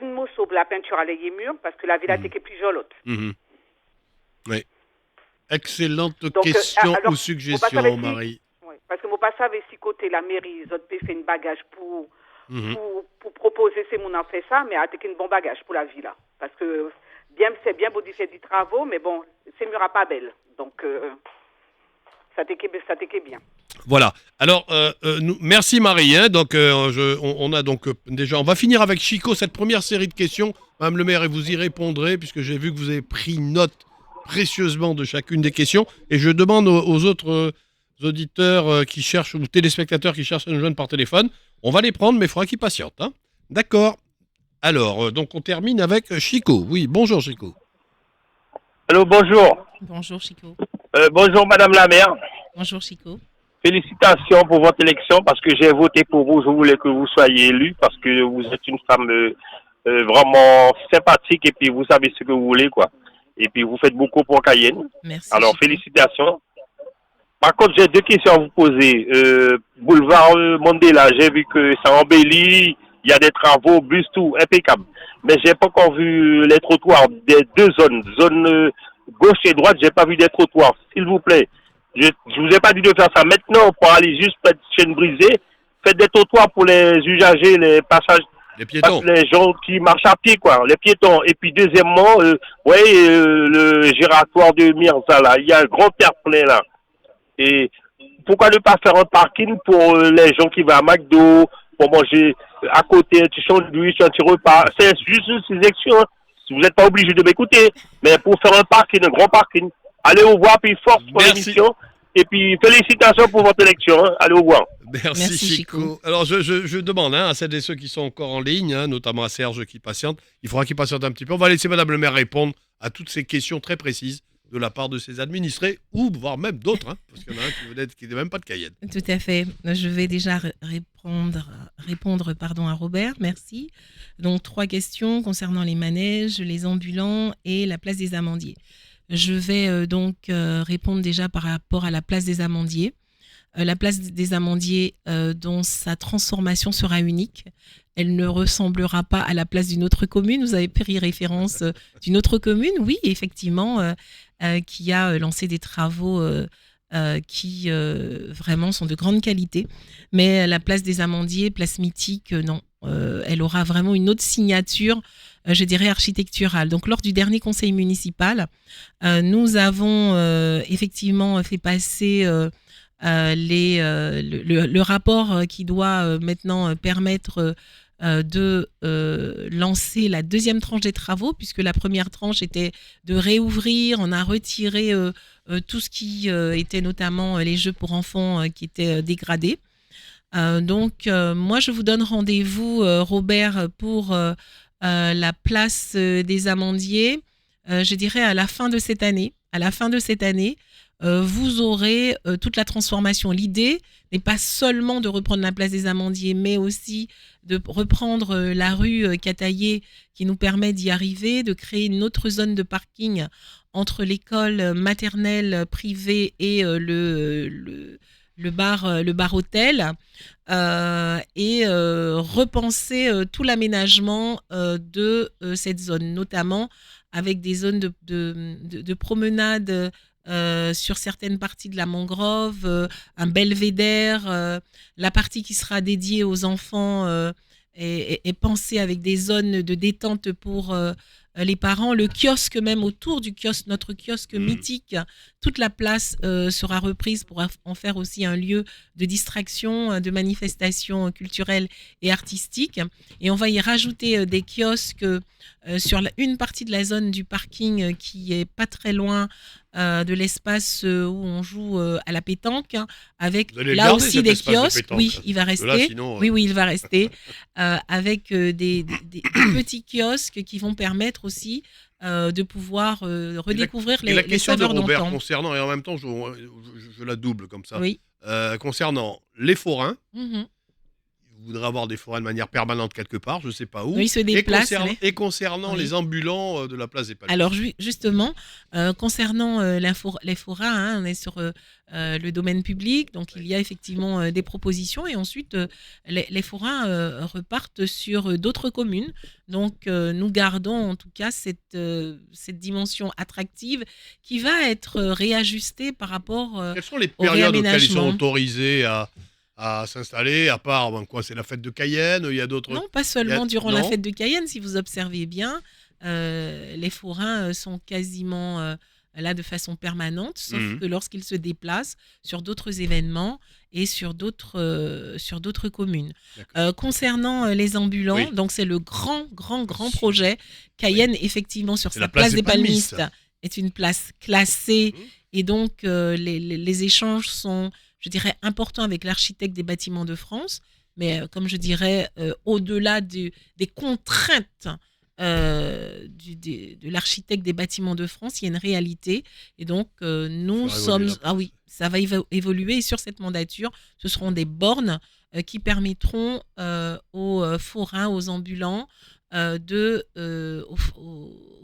S5: une mot sur la peinture à les murs, parce que la ville a été plus jolote.
S1: Oui. Excellente
S5: Donc,
S1: question
S5: alors,
S1: ou suggestion, Marie.
S5: Oui, parce que moi, pas savais si côté la mairie, ils ont fait une bagage pour proposer, c'est mon en fait ça, mais a été un bon bagage pour la ville, là. Parce que c'est bien beau de faire des travaux, mais bon, c'est murs à pas belle. Donc, ça t'est bien.
S1: Voilà. Alors, merci Marie. Hein. Donc, on a donc déjà, on va finir avec Chico cette première série de questions. Madame le maire, et vous y répondrez puisque j'ai vu que vous avez pris note précieusement de chacune des questions. Et je demande aux autres auditeurs qui cherchent ou téléspectateurs qui cherchent à nous joindre par téléphone, on va les prendre, mais il faudra qu'ils patientent. Hein. D'accord. Alors, donc on termine avec Chico. Oui, bonjour Chico.
S6: Allô, bonjour.
S2: Bonjour Chico.
S6: Bonjour Madame la maire.
S2: Bonjour Chico.
S6: Félicitations pour votre élection parce que j'ai voté pour vous. Je voulais que vous soyez élue parce que vous êtes une femme vraiment sympathique et puis vous savez ce que vous voulez, quoi. Et puis vous faites beaucoup pour Cayenne.
S2: Merci.
S6: Alors
S2: Chico.
S6: félicitations. Par contre, j'ai deux questions à vous poser. Boulevard Mandela, j'ai vu que ça embellit, il y a des travaux, bus, tout, impeccable. Mais j'ai pas encore vu les trottoirs des deux zones. Zone gauche et droite, j'ai pas vu des trottoirs. S'il vous plaît. Je vous ai pas dit de faire ça maintenant pour aller juste près de chaîne brisée. Faites des trottoirs pour les usagers, les passages,
S1: Les piétons.
S6: les gens qui marchent à pied, quoi, les piétons. Et puis deuxièmement, le giratoire de Mirza, là, il y a un grand terre-plein là. Et pourquoi ne pas faire un parking pour les gens qui vont à McDo, pour manger à côté un petit sandwich, un petit repas. C'est juste une sélection. Hein. Vous n'êtes pas obligé de m'écouter, mais pour faire un parking, un grand parking. Allez au revoir, puis force pour l'émission. Et puis félicitations pour votre élection. Hein. Allez au revoir.
S1: Merci Chico. Alors je demande à celles et ceux qui sont encore en ligne, hein, notamment à Serge qui patiente, il faudra qu'il patiente un petit peu. On va laisser Madame le maire répondre à toutes ces questions très précises de la part de ses administrés, ou voire même d'autres, hein, parce qu'il y en a un qui n'est même pas de Cayenne.
S2: Tout à fait. Je vais déjà répondre à Robert, merci. Donc 3 questions concernant les manèges, les ambulants et la place des amandiers. Je vais donc répondre déjà par rapport à la place des amandiers. La place des amandiers, dont sa transformation sera unique. elle ne ressemblera pas à la place d'une autre commune. Vous avez pris référence d'une autre commune, oui, effectivement, qui a lancé des travaux qui vraiment sont de grande qualité. Mais la place des Amandiers, place mythique, non. Elle aura vraiment une autre signature, je dirais architecturale. Donc, lors du dernier conseil municipal, nous avons effectivement fait passer le rapport qui doit maintenant permettre de lancer la deuxième tranche des travaux, puisque la première tranche était de réouvrir. On a retiré tout ce qui était notamment les jeux pour enfants qui étaient dégradés. Donc, moi, je vous donne rendez-vous, Robert, pour la place des Amandiers, je dirais à la fin de cette année. À la fin de cette année, vous aurez toute la transformation. L'idée n'est pas seulement de reprendre la place des Amandiers, mais aussi de reprendre la rue Cataillé qui nous permet d'y arriver, de créer une autre zone de parking entre l'école maternelle privée et le bar-hôtel, et repenser tout l'aménagement de cette zone, notamment avec des zones de promenade sur certaines parties de la mangrove, un belvédère, la partie qui sera dédiée aux enfants est pensée avec des zones de détente pour les parents, le kiosque même autour du kiosque, notre kiosque mythique, toute la place sera reprise pour en faire aussi un lieu de distraction, de manifestation culturelle et artistique. Et on va y rajouter des kiosques sur une partie de la zone du parking qui est pas très loin de l'espace où on joue à la pétanque, avec là aussi des kiosques. Pétanque, oui, il va rester. Là, sinon, oui, il va rester avec des petits kiosques qui vont permettre aussi de pouvoir redécouvrir les saveurs d'antan.
S1: La question de Robert concernant, et en même temps je la double comme ça,
S2: oui.
S1: Concernant les forains, il voudrait avoir des forains de manière permanente quelque part, je ne sais pas où.
S2: Oui, il se déplace.
S1: Et concernant les ambulants de la place des Palmiers.
S2: Alors justement, concernant les forains, on est sur le domaine public, donc il y a effectivement des propositions, et ensuite les forains repartent sur d'autres communes. Donc nous gardons en tout cas cette dimension attractive qui va être réajustée par rapport
S1: Quelles sont les périodes auxquelles ils sont autorisés à s'installer, à part, c'est la fête de Cayenne, il y a d'autres...
S2: Non, pas seulement durant la fête de Cayenne, si vous observez bien, les forains sont quasiment là de façon permanente, sauf que lorsqu'ils se déplacent sur d'autres événements et sur d'autres communes. Concernant les ambulants, donc c'est le grand projet. Cayenne, effectivement, sur sa place des Palmistes, est une place classée, et donc les échanges sont, je dirais, importants avec l'architecte des bâtiments de France, mais comme je dirais, au-delà des contraintes de l'architecte des bâtiments de France, il y a une réalité, et donc nous sommes... Ah oui, ça va évoluer, et sur cette mandature, ce seront des bornes qui permettront aux forains, aux ambulants, aux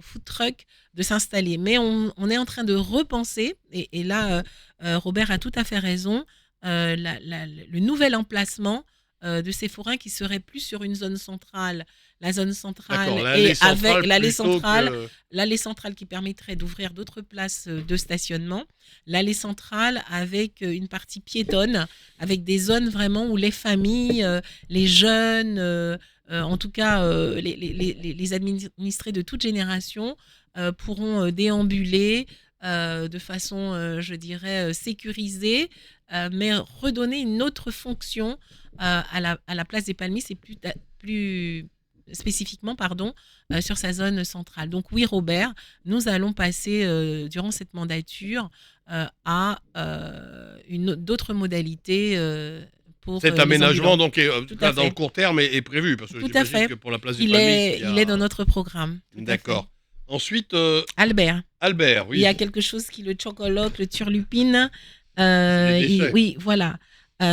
S2: food trucks de s'installer. Mais on est en train de repenser, et là, Robert a tout à fait raison, le nouvel emplacement de ces forains qui serait plus sur une zone centrale. La zone centrale et avec l'allée centrale qui permettrait d'ouvrir d'autres places de stationnement. L'allée centrale avec une partie piétonne, avec des zones vraiment où les familles, les jeunes, en tout cas les administrés de toute génération pourront déambuler de façon, je dirais, sécurisée, mais redonner une autre fonction à la place des Palmistes, et plus spécifiquement sur sa zone centrale. Donc oui, Robert, nous allons passer durant cette mandature à d'autres modalités pour
S1: cet aménagement, donc dans le court terme est prévu, parce que j'imagine que pour la place des Palmistes,
S2: il est dans notre programme.
S1: D'accord. Ensuite,
S2: Albert,
S1: oui.
S2: Il y a quelque chose qui le chocolat, le turlupine. Oui, voilà.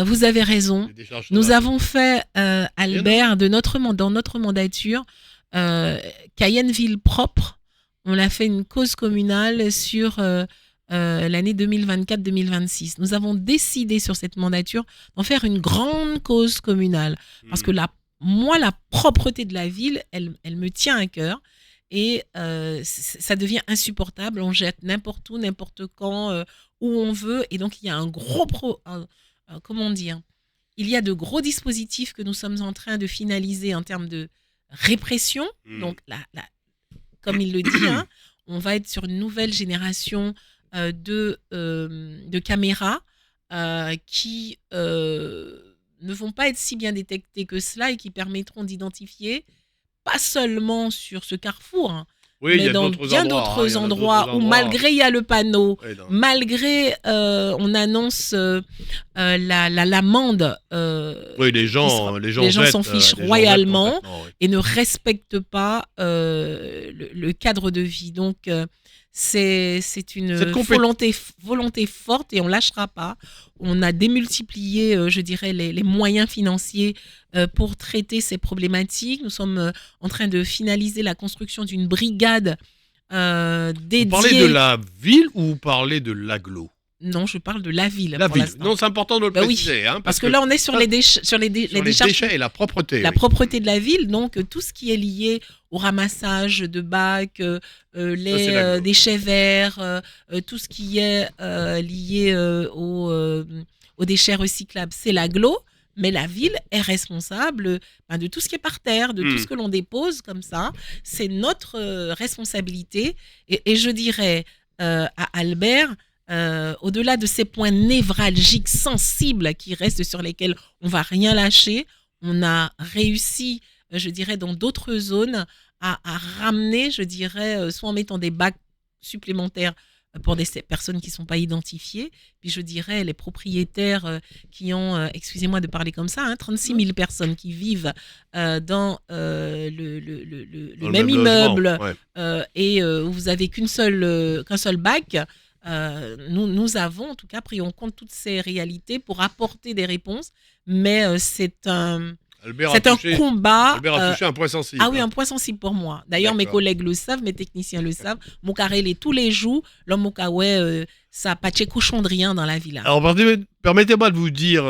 S2: Vous avez raison. Nous avons fait, Albert, dans notre mandature, Cayenne ville propre. On a fait une cause communale sur l'année 2024-2026. Nous avons décidé sur cette mandature d'en faire une grande cause communale, parce que moi, la propreté de la ville, elle me tient à cœur. Et ça devient insupportable. On jette n'importe où, n'importe quand, où on veut. Et donc, il y a comment dire, il y a de gros dispositifs que nous sommes en train de finaliser en termes de répression. Donc, comme il le dit, hein, on va être sur une nouvelle génération de caméras qui ne vont pas être si bien détectées que cela et qui permettront d'identifier, pas seulement sur ce carrefour, hein,
S1: Oui, il y
S2: mais
S1: a
S2: dans
S1: d'autres
S2: bien
S1: endroits, hein,
S2: d'autres
S1: il y en a
S2: endroits
S1: d'autres
S2: où,
S1: endroits.
S2: malgré il y a le panneau,
S1: Ouais, non.
S2: malgré on annonce l'amende,
S1: Oui, les gens jettent,
S2: s'en fichent
S1: les gens
S2: royalement
S1: jettent complètement, oui.
S2: et ne respectent pas le cadre de vie. Donc, c'est une
S1: Cette
S2: volonté forte et on ne lâchera pas. On a démultiplié, je dirais, les moyens financiers pour traiter ces problématiques. Nous sommes en train de finaliser la construction d'une brigade dédiée.
S1: Vous parlez de la ville ou vous parlez de l'agglo?
S2: Non, je parle de la ville.
S1: La
S2: pour
S1: ville.
S2: l'instant.
S1: Non, c'est important de le
S2: Bah oui,
S1: préciser. Hein,
S2: Parce que là, on est sur les déchets, sur les
S1: sur les
S2: décharges,
S1: déchets et la propreté.
S2: la
S1: oui.
S2: propreté de la ville. Donc, tout ce qui est lié au ramassage de bacs,
S1: c'est
S2: les
S1: l'agglo.
S2: déchets verts, tout ce qui est lié aux déchets recyclables, c'est l'agglo. Mais la ville est responsable de tout ce qui est par terre, de tout ce que l'on dépose comme ça. C'est notre responsabilité. Et je dirais à Albert, au-delà de ces points névralgiques, sensibles, qui restent sur lesquels on ne va rien lâcher, on a réussi, je dirais, dans d'autres zones, à ramener, je dirais, soit en mettant des bacs supplémentaires pour des personnes qui ne sont pas identifiées, puis je dirais les propriétaires qui ont, excusez-moi de parler comme ça, 36 000 personnes qui vivent dans le même immeuble, et où vous n'avez qu'un seul bac. Nous avons en tout cas pris en compte toutes ces réalités pour apporter des réponses, mais c'est un combat.
S1: Albert a touché un point sensible.
S2: Ah oui, un point sensible pour moi. D'ailleurs, mes collègues le savent, mes techniciens le savent. Mokarele tous les jours, l'homme Mokawe, ça pas de cochon de rien dans la ville.
S1: Alors, permettez-moi de vous dire,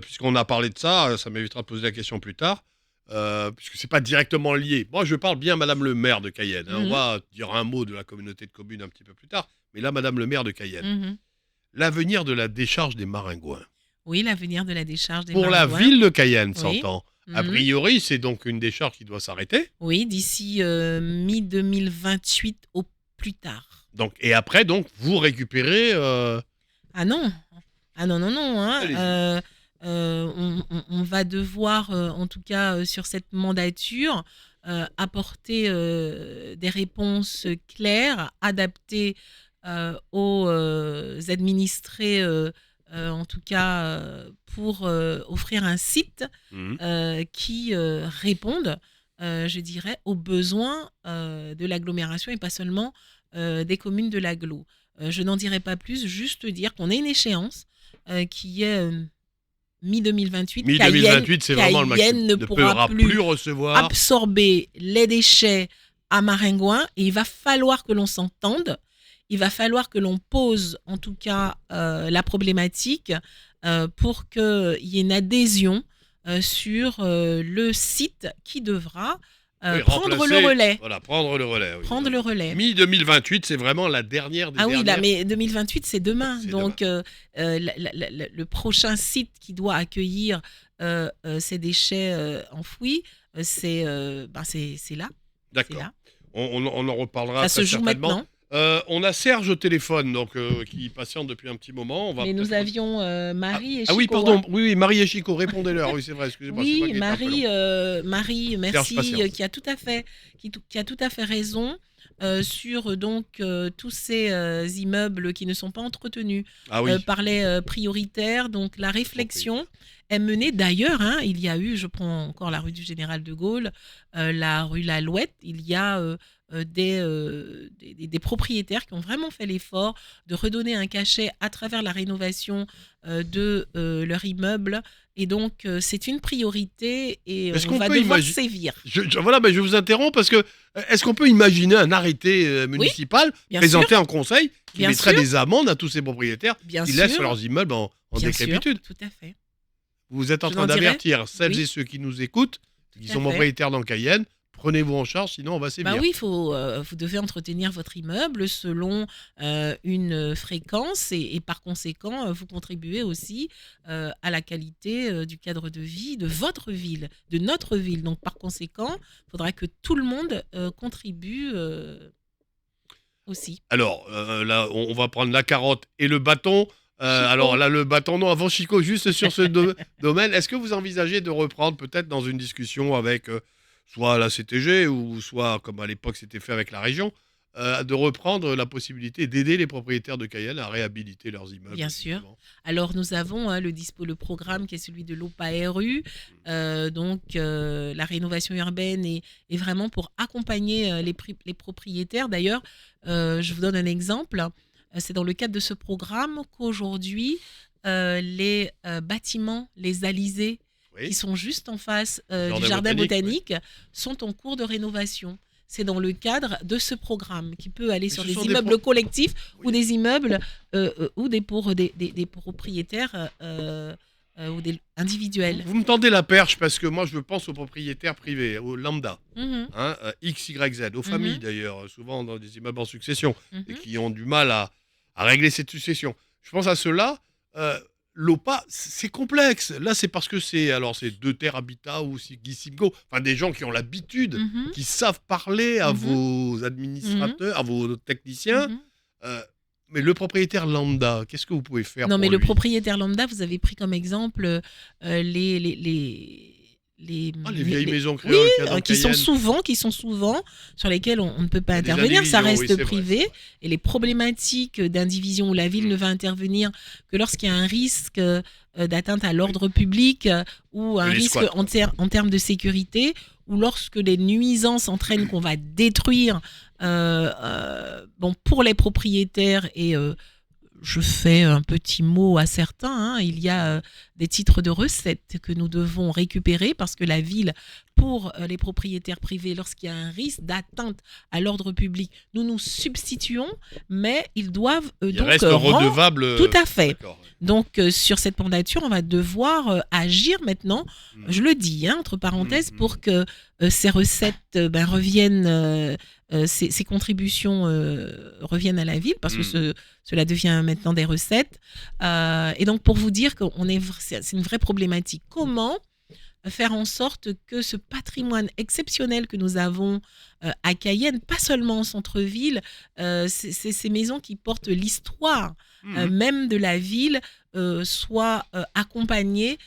S1: puisqu'on a parlé de ça, ça m'évitera de poser la question plus tard, puisque c'est pas directement lié. Moi, je parle bien Madame le maire de Cayenne. On va dire un mot de la communauté de communes un petit peu plus tard, mais là, Madame le maire de Cayenne. L'avenir de la décharge des Maringouins.
S2: Oui, l'avenir de la décharge des
S1: Maringouins. Pour la ville de Cayenne, s'entend. A priori, c'est donc une décharge qui doit s'arrêter.
S2: Oui, d'ici mi-2028 au plus tard.
S1: Donc, et après, donc, vous récupérez...
S2: Ah non. Hein. On va devoir, en tout cas sur cette mandature, apporter des réponses claires, adaptées aux administrés, en tout cas pour offrir un site qui réponde, je dirais, aux besoins de l'agglomération et pas seulement des communes de l'agglo. Je n'en dirai pas plus, juste dire qu'on a une échéance qui est mi-2028.
S1: Mi-2028, c'est vraiment le maximum.
S2: Cayenne ne pourra plus
S1: recevoir,
S2: absorber les déchets à Maringouin et il va falloir que l'on s'entende. Il va falloir que l'on pose, en tout cas, la problématique pour qu'il y ait une adhésion sur le site qui devra prendre le relais.
S1: Voilà, prendre le relais. Oui.
S2: Prendre le relais.
S1: Mi-2028, c'est vraiment la dernière des dernières.
S2: Oui, là, mais 2028, c'est demain.
S1: C'est
S2: donc, le prochain site qui doit accueillir ces déchets enfouis, c'est là.
S1: D'accord.
S2: Là.
S1: On en reparlera
S2: ça
S1: très
S2: se joue
S1: certainement.
S2: maintenant.
S1: On a Serge au téléphone, donc qui patiente depuis un petit moment.
S2: Mais nous avions Marie et Chico.
S1: Ah oui, pardon. Oui, Marie et Chico, répondez-leur. Oui, c'est vrai. Excusez-moi.
S2: Oui, Marie, merci, qui a tout à fait raison sur donc tous ces immeubles qui ne sont pas entretenus par les prioritaires. Donc la réflexion est menée. D'ailleurs, il y a eu, je prends encore la rue du Général de Gaulle, la rue L'Alouette, il y a des propriétaires qui ont vraiment fait l'effort de redonner un cachet à travers la rénovation de leur immeuble. Et donc, c'est une priorité et on va devoir sévir.
S1: Voilà, mais je vous interromps parce que est-ce qu'on peut imaginer un arrêté municipal présenté en conseil qui mettrait des amendes à tous ces propriétaires qui laissent leurs immeubles en décrépitude?
S2: Tout à fait.
S1: Vous êtes en train d'avertir celles et ceux qui nous écoutent Ils
S2: à
S1: sont
S2: fait.
S1: propriétaires dans Cayenne. Prenez-vous en charge, sinon on va sévir.
S2: Bah oui, vous devez entretenir votre immeuble selon une fréquence et par conséquent, vous contribuez aussi à la qualité du cadre de vie de votre ville, de notre ville. Donc par conséquent, il faudra que tout le monde contribue aussi.
S1: Alors, là, on va prendre la carotte et le bâton.
S2: Chico.
S1: Alors là, le bâton, non, avant Chico, juste sur ce domaine, est-ce que vous envisagez de reprendre peut-être dans une discussion avec soit la CTG ou soit, comme à l'époque c'était fait avec la région, de reprendre la possibilité d'aider les propriétaires de Cayenne à réhabiliter leurs immeubles?
S2: Bien sûr.
S1: justement.
S2: Alors nous avons le programme qui est celui de l'OPARU, la rénovation urbaine est vraiment pour accompagner les propriétaires. D'ailleurs, je vous donne un exemple. C'est dans le cadre de ce programme qu'aujourd'hui, les bâtiments, les alizés qui
S1: Oui,
S2: sont juste en face
S1: Jardin
S2: du jardin
S1: botanique,
S2: botanique sont en cours de rénovation. C'est dans le cadre de ce programme qui peut aller
S1: Mais
S2: sur
S1: ce
S2: des
S1: sont des
S2: immeubles collectifs ou
S1: oui.
S2: des immeubles ou des propriétaires ou des individuels.
S1: Vous me tendez la perche parce que moi je pense aux propriétaires privés, aux lambda,
S2: Mhm,
S1: hein, X, Y, Z, aux familles d'ailleurs, souvent dans des immeubles en succession, et
S2: mhm.
S1: qui ont du mal à régler cette succession. Je pense à ceux-là. L'OPA, c'est complexe. Là, c'est parce que c'est 2 terres habitat ou Guy Simco, enfin des gens qui ont l'habitude,
S2: Mhm,
S1: qui savent parler à
S2: mhm,
S1: vos administrateurs, à vos techniciens.
S2: mhm.
S1: Euh, mais le propriétaire lambda, qu'est-ce que vous pouvez faire
S2: Non,
S1: pour
S2: mais le
S1: lui?
S2: propriétaire lambda, vous avez pris comme exemple les,
S1: Ah, les vieilles maisons
S2: oui,
S1: créoles qu'il y a dans
S2: qui sont
S1: Cayenne.
S2: souvent sur lesquelles on ne peut pas
S1: Il y a des
S2: intervenir, ça
S1: indivisions, oui,
S2: reste
S1: c'est vrai,
S2: privé.
S1: c'est vrai.
S2: Et les problématiques d'indivision où la ville ne va intervenir que lorsqu'il y a un risque d'atteinte à l'ordre public ou un
S1: Les
S2: risque
S1: squats, quoi.
S2: en termes de sécurité, ou lorsque les nuisances entraînent qu'on va détruire pour les propriétaires je fais un petit mot à certains, hein, il y a des titres de recettes que nous devons récupérer parce que la ville, pour les propriétaires privés, lorsqu'il y a un risque d'atteinte à l'ordre public, nous nous substituons, mais ils doivent
S1: Il
S2: donc
S1: reste
S2: rendre.
S1: redevable.
S2: Tout à fait.
S1: D'accord.
S2: Donc, sur cette mandature, on va devoir agir maintenant, je le dis, hein, entre parenthèses, pour que ces recettes reviennent, ces contributions reviennent à la ville, parce que cela devient maintenant des recettes. Et donc, pour vous dire que c'est une vraie problématique. Comment faire en sorte que ce patrimoine exceptionnel que nous avons à Cayenne, pas seulement en centre-ville, ces maisons qui portent l'histoire même de la ville, soient accompagnées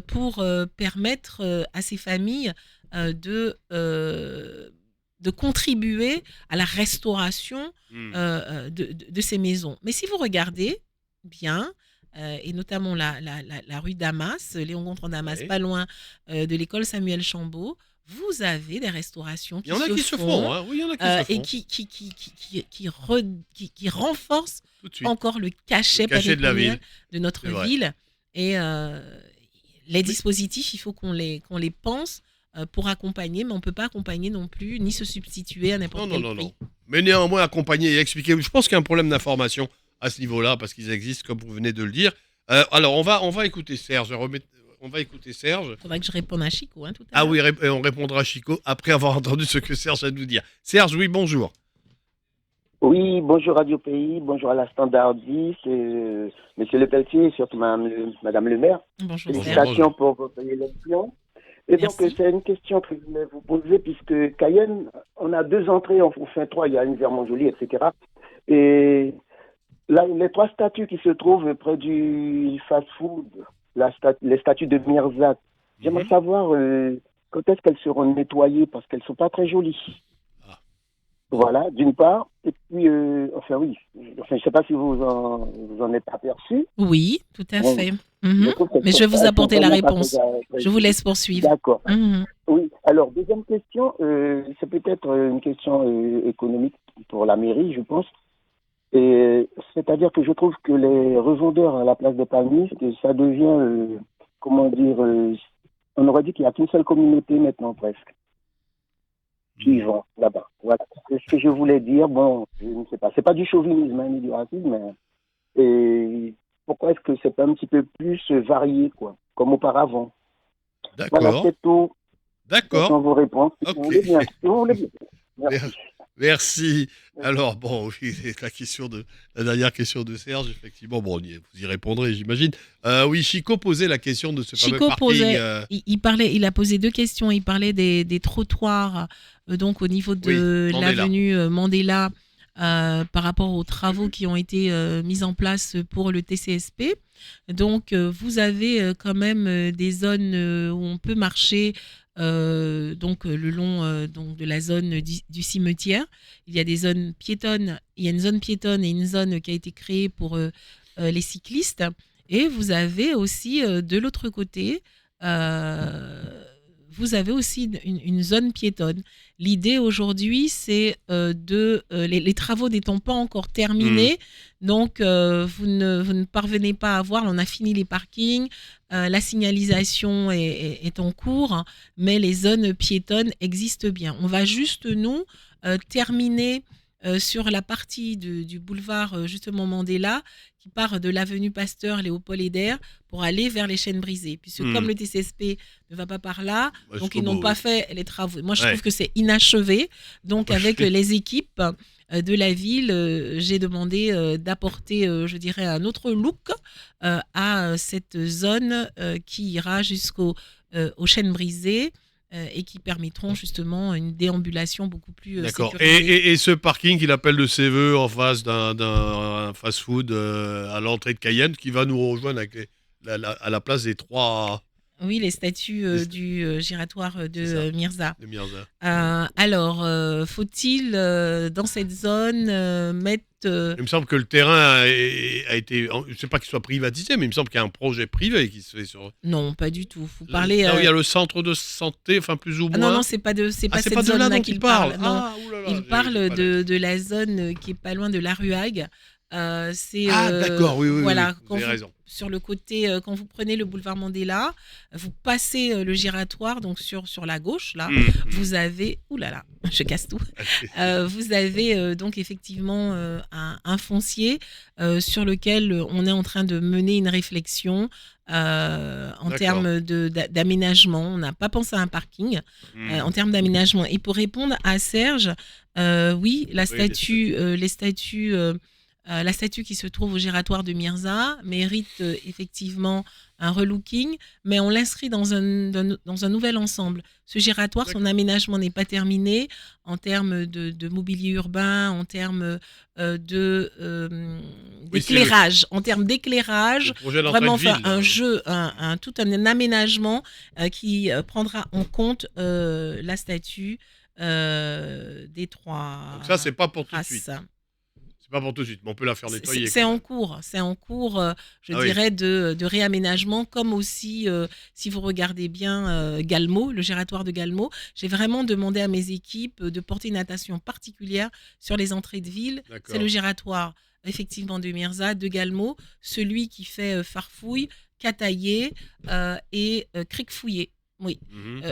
S2: pour permettre à ces familles de contribuer à la restauration de ces maisons. Mais si vous regardez bien, et notamment la rue Damas, Léon Gontran Damas,
S1: Oui.
S2: pas loin de l'école Samuel Chambaud, vous avez des restaurations
S1: Il y en a qui se font, hein. Oui, il y en a qui se
S2: et
S1: font.
S2: qui renforcent
S1: Tout de suite.
S2: encore le cachet
S1: Le cachet de la
S2: patrimonial
S1: ville.
S2: de notre
S1: C'est vrai.
S2: ville. Et les dispositifs, il faut qu'on les pense pour accompagner, mais on ne peut pas accompagner non plus, ni se substituer à n'importe
S1: Non,
S2: quel
S1: non,
S2: prix.
S1: non. Mais néanmoins, accompagner et expliquer. Je pense qu'il y a un problème d'information à ce niveau-là, parce qu'ils existent, comme vous venez de le dire. Alors, on va écouter Serge. On va écouter Serge.
S2: Il faudra que je réponde à Chico tout à
S1: Ah
S2: l'heure.
S1: oui, et on répondra à Chico après avoir entendu ce que Serge a à nous dire. Serge, oui, bonjour.
S7: Oui, bonjour Radio Pays, bonjour à la Standard 10, Monsieur Le Pelletier et surtout Madame le maire.
S2: Bonjour,
S1: Bonjour.
S2: Serge.
S7: Félicitations pour votre élection. Et
S2: Merci.
S7: donc, c'est une question que je voulais vous poser, puisque Cayenne, on a 2 entrées, on fait 3, il y a une vers Montjoly, etc. Et là, les 3 statues qui se trouvent près du fast-food, les statues de Mirzat, j'aimerais savoir quand est-ce qu'elles seront nettoyées, parce qu'elles ne sont pas très jolies.
S1: Ah.
S7: Voilà, d'une part. Et puis, je ne sais pas si vous en êtes aperçu.
S2: Oui, tout à
S7: Bon,
S2: fait. Mhm.
S7: je trouve qu'elles
S2: Mais je vais
S7: sont-
S2: vous
S7: elles
S2: apporter
S7: sont
S2: la
S7: vraiment pas
S2: réponse.
S7: très-
S2: Je vous laisse poursuivre.
S7: D'accord.
S2: Mhm.
S7: Oui, alors deuxième question, c'est peut-être une question économique pour la mairie, je pense. Et c'est-à-dire que je trouve que les revendeurs à la place des palmistes, ça devient, on aurait dit qu'il n'y a qu'une seule communauté maintenant presque qui vend là-bas. Voilà, c'est ce que je voulais dire. Bon, je ne sais pas, c'est pas du chauvinisme ni du racisme, mais pourquoi est-ce que c'est pas un petit peu plus varié, quoi, comme auparavant? Voilà,
S1: D'accord.
S7: c'est tout.
S1: D'accord.
S7: J'attends vos réponses, si
S1: Ok.
S7: vous voulez bien. Si vous voulez bien. Merci.
S1: Merci. Alors, bon, oui, la dernière question de Serge, effectivement, bon, vous y répondrez, j'imagine. Oui, Chico posait la question de ce fameux
S2: Chico
S1: parking.
S2: posait, il a posé deux questions. Il parlait des trottoirs, donc au niveau de
S1: Mandela.
S2: l'avenue Mandela, par rapport aux travaux qui ont été mis en place pour le TCSP. Donc, vous avez quand même des zones où on peut marcher. Donc le long donc de la zone du cimetière, il y a des zones piétonnes, il y a une zone piétonne et une zone qui a été créée pour les cyclistes, et vous avez aussi de l'autre côté, vous avez aussi une zone piétonne. L'idée aujourd'hui, c'est les travaux n'étant pas encore terminés, donc vous ne parvenez pas à voir, on a fini les parkings, la signalisation est en cours, mais les zones piétonnes existent bien. On va juste, nous, terminer sur la partie du boulevard justement Mandela, qui part de l'avenue Pasteur Léopold Eder pour aller vers les Chênes Brisées. Puisque comme le TCSP ne va pas par là, donc ils n'ont pas fait les travaux. Moi, je trouve que c'est inachevé. Donc, avec les équipes de la ville, j'ai demandé d'apporter, je dirais, un autre look à cette zone qui ira jusqu'aux Chênes Brisées. Et qui permettront justement une déambulation beaucoup plus
S1: D'accord.
S2: sécurisée.
S1: Et ce parking qu'il appelle de ses voeux en face d'un fast-food à l'entrée de Cayenne, qui va nous rejoindre à la place des trois...
S2: Oui, les statues du giratoire de Mirza.
S1: De Mirza.
S2: Alors, faut-il dans cette zone mettre...
S1: Il me semble que le terrain a été... Je ne sais pas qu'il soit privatisé, mais il me semble qu'il y a un projet privé qui se fait sur...
S2: Non, pas du tout. Vous parlez...
S1: Là où il y a le centre de santé, enfin plus ou moins...
S2: non, c'est pas cette zone-là qu'il parle. Non, il parle de la zone qui est pas loin de la Ruague.
S1: D'accord, oui,
S2: voilà,
S1: vous avez raison.
S2: Sur le côté, quand vous prenez le boulevard Mandela, vous passez le giratoire, donc sur la gauche, là, vous avez... Ouh là là, je casse tout. Vous avez donc effectivement un foncier sur lequel on est en train de mener une réflexion en termes d'aménagement. On n'a pas pensé à un parking en termes d'aménagement. Et pour répondre à Serge, oui, la statue qui se trouve au giratoire de Mirza mérite effectivement un relooking, mais on l'inscrit dans un nouvel ensemble. Ce giratoire, son aménagement n'est pas terminé en termes de mobilier urbain, en termes d'éclairage. En termes d'éclairage, vraiment tout un aménagement qui prendra en compte la statue des trois.
S1: Donc ça, c'est pas pour tout de
S2: races.
S1: suite. C'est pas pour tout de suite, mais on peut la faire nettoyer.
S2: C'est en cours, je dirais, de réaménagement, comme aussi, si vous regardez bien Galmo, le giratoire de Galmo, j'ai vraiment demandé à mes équipes de porter une attention particulière sur les entrées de ville. C'est le giratoire, effectivement, de Mirza, de Galmo, celui qui fait Farfouille, Cataillé et Cricfouillé. Oui,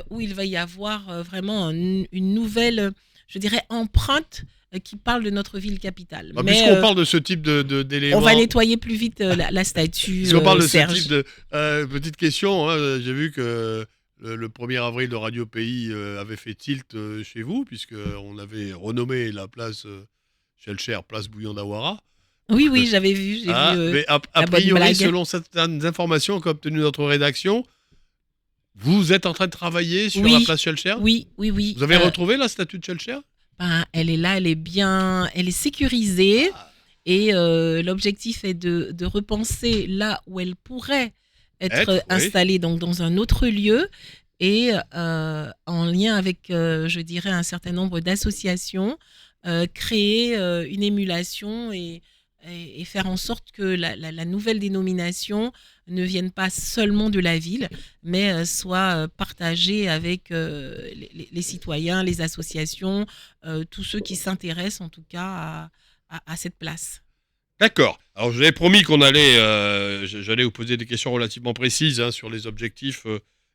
S2: où il va y avoir vraiment une nouvelle, je dirais, empreinte qui parle de notre ville capitale.
S1: Puisqu'on parle de ce type d'éléments...
S2: On va nettoyer plus vite la statue,
S1: Puisqu'on parle de
S2: Serge.
S1: ce type de... petite question, hein, j'ai vu que le 1er avril de Radio Pays avait fait tilt chez vous, puisqu'on avait renommé la place Shelcher, place Bouillon d'Awara.
S2: Oui, j'avais vu.
S1: Mais a priori, selon certaines informations qu'a obtenues notre rédaction, vous êtes en train de travailler sur la place Shelcher ?
S2: Oui.
S1: Vous avez retrouvé la statue de Shelcher ?
S2: Elle est là, elle est sécurisée, et l'objectif est de repenser là où elle pourrait être installée, donc dans un autre lieu, et en lien avec, je dirais, un certain nombre d'associations, créer une émulation et faire en sorte que la nouvelle dénomination ne vienne pas seulement de la ville, mais soit partagée avec les citoyens, les associations, tous ceux qui s'intéressent en tout cas à cette place.
S1: D'accord. Alors je vous avais promis qu'on allait, j'allais vous poser des questions relativement précises sur les objectifs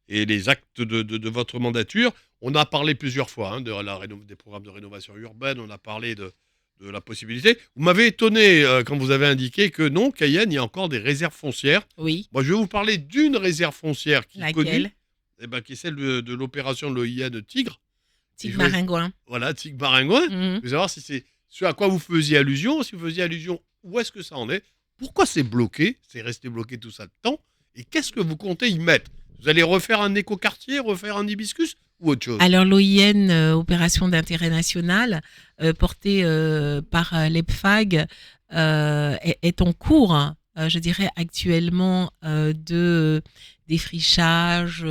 S1: et les actes de votre mandature. On a parlé plusieurs fois des programmes de rénovation urbaine, on a parlé de la possibilité. Vous m'avez étonné quand vous avez indiqué que non, Cayenne, il y a encore des réserves foncières.
S2: Oui.
S1: Moi, je vais vous parler d'une réserve foncière qui est connue. qui est celle de l'opération de l'OIN Tigre.
S2: Tigre Maringouin.
S1: Voilà, Tigre Maringouin.
S2: Mhm.
S1: Je veux savoir si c'est ce à quoi vous faisiez allusion, si vous faisiez allusion, où est-ce que ça en est, pourquoi c'est bloqué, c'est resté bloqué tout ça de temps, et qu'est-ce que vous comptez y mettre? Vous allez refaire un écoquartier, refaire un hibiscus ou autre chose?
S2: Alors l'OIN, opération d'intérêt national, portée par l'EPFAG, est en cours, hein, je dirais actuellement, de défrichage,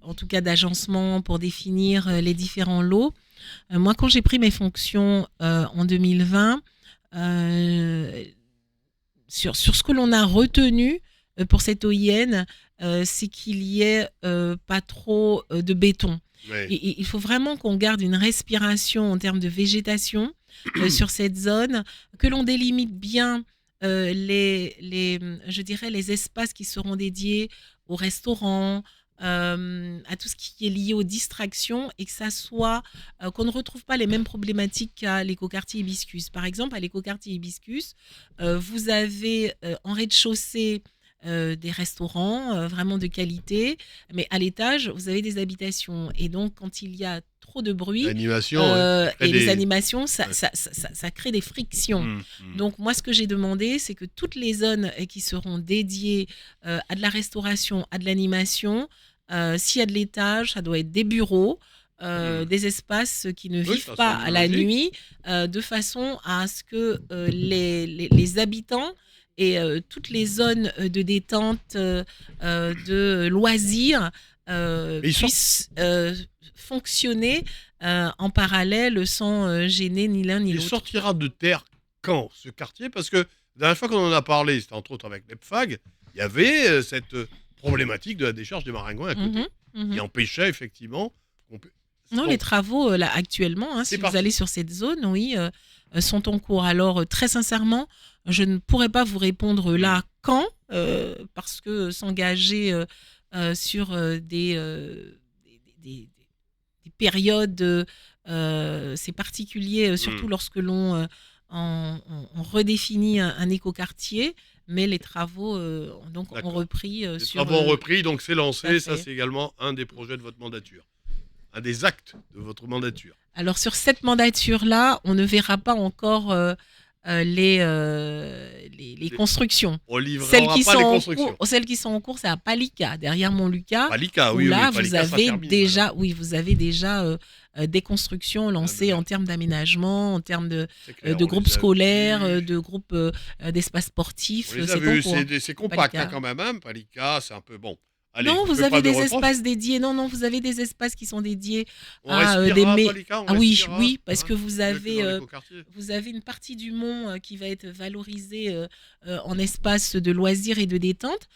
S2: en tout cas d'agencement pour définir les différents lots. Moi, quand j'ai pris mes fonctions en 2020, sur ce que l'on a retenu pour cette OIN, c'est qu'il y ait pas trop de béton.
S1: Ouais.
S2: Et il faut vraiment qu'on garde une respiration en termes de végétation sur cette zone, que l'on délimite bien je dirais les espaces qui seront dédiés aux restaurants, à tout ce qui est lié aux distractions, et que ça soit qu'on ne retrouve pas les mêmes problématiques qu'à l'écoquartier Hibiscus. Par exemple, à l'écoquartier Hibiscus, vous avez en rez-de-chaussée des restaurants vraiment de qualité, mais à l'étage, vous avez des habitations. Et donc, quand il y a trop de bruit
S1: L'animation,
S2: les animations, ça crée des frictions.
S1: Mmh.
S2: Donc, moi, ce que j'ai demandé, c'est que toutes les zones qui seront dédiées à de la restauration, à de l'animation, s'il y a de l'étage, ça doit être des bureaux, des espaces qui ne vivent
S1: ça
S2: pas
S1: semble
S2: à la
S1: logique.
S2: nuit, de façon à ce que les habitants et toutes les zones de détente, de loisirs
S1: ils sont-
S2: puissent fonctionner en parallèle sans gêner ni l'un ni
S1: Il
S2: l'autre.
S1: sortira de terre quand, ce quartier? Parce que la dernière fois qu'on en a parlé, c'était entre autres avec l'EPFAG, il y avait cette problématique de la décharge des Maringouins à côté, qui empêchait effectivement qu'on peut...
S2: Non,
S1: Donc,
S2: les travaux, là, actuellement, hein,
S1: C'est
S2: si vous
S1: parti.
S2: allez sur cette zone, oui, sont en cours. Alors, très sincèrement, je ne pourrais pas vous répondre là quand, parce que s'engager sur des périodes, c'est particulier, surtout lorsque l'on on redéfinit un écoquartier, mais les travaux donc, ont
S1: D'accord.
S2: repris
S1: les
S2: sur...
S1: travaux ont repris, donc c'est
S2: tout à
S1: lancé. Ça,
S2: fait.
S1: c'est également un des projets de votre mandature. Un des actes de votre mandature.
S2: Alors sur cette mandature-là, on ne verra pas encore les constructions.
S1: On livrera pas les constructions.
S2: Celles qui sont en cours, c'est à Palika, derrière Montlucas.
S1: Palika,
S2: Où
S1: oui,
S2: là,
S1: oui,
S2: vous
S1: Palika, ça
S2: avez
S1: termine,
S2: déjà,
S1: alors.
S2: oui, vous avez déjà des constructions lancées
S1: bien.
S2: en termes d'aménagement, en termes
S1: C'est clair,
S2: de
S1: on
S2: groupes
S1: les a
S2: scolaires,
S1: vus.
S2: de groupes d'espaces sportifs.
S1: On les a
S2: C'est
S1: vus,
S2: en cours.
S1: c'est compact
S2: Palika.
S1: hein, quand même. Hein. Palika, c'est un peu bon. Allez,
S2: Non,
S1: je
S2: vous
S1: fais pas
S2: avez
S1: de
S2: des
S1: reproches.
S2: espaces dédiés. Non, vous avez des espaces qui sont dédiés
S1: On
S2: à
S1: respirera, Palika, on
S2: Ah oui,
S1: respirera,
S2: oui, parce
S1: hein,
S2: que vous
S1: mieux que
S2: avez,
S1: dans l'écoquartier.
S2: vous avez une partie du mont qui va être valorisée en espace de loisirs et de détente,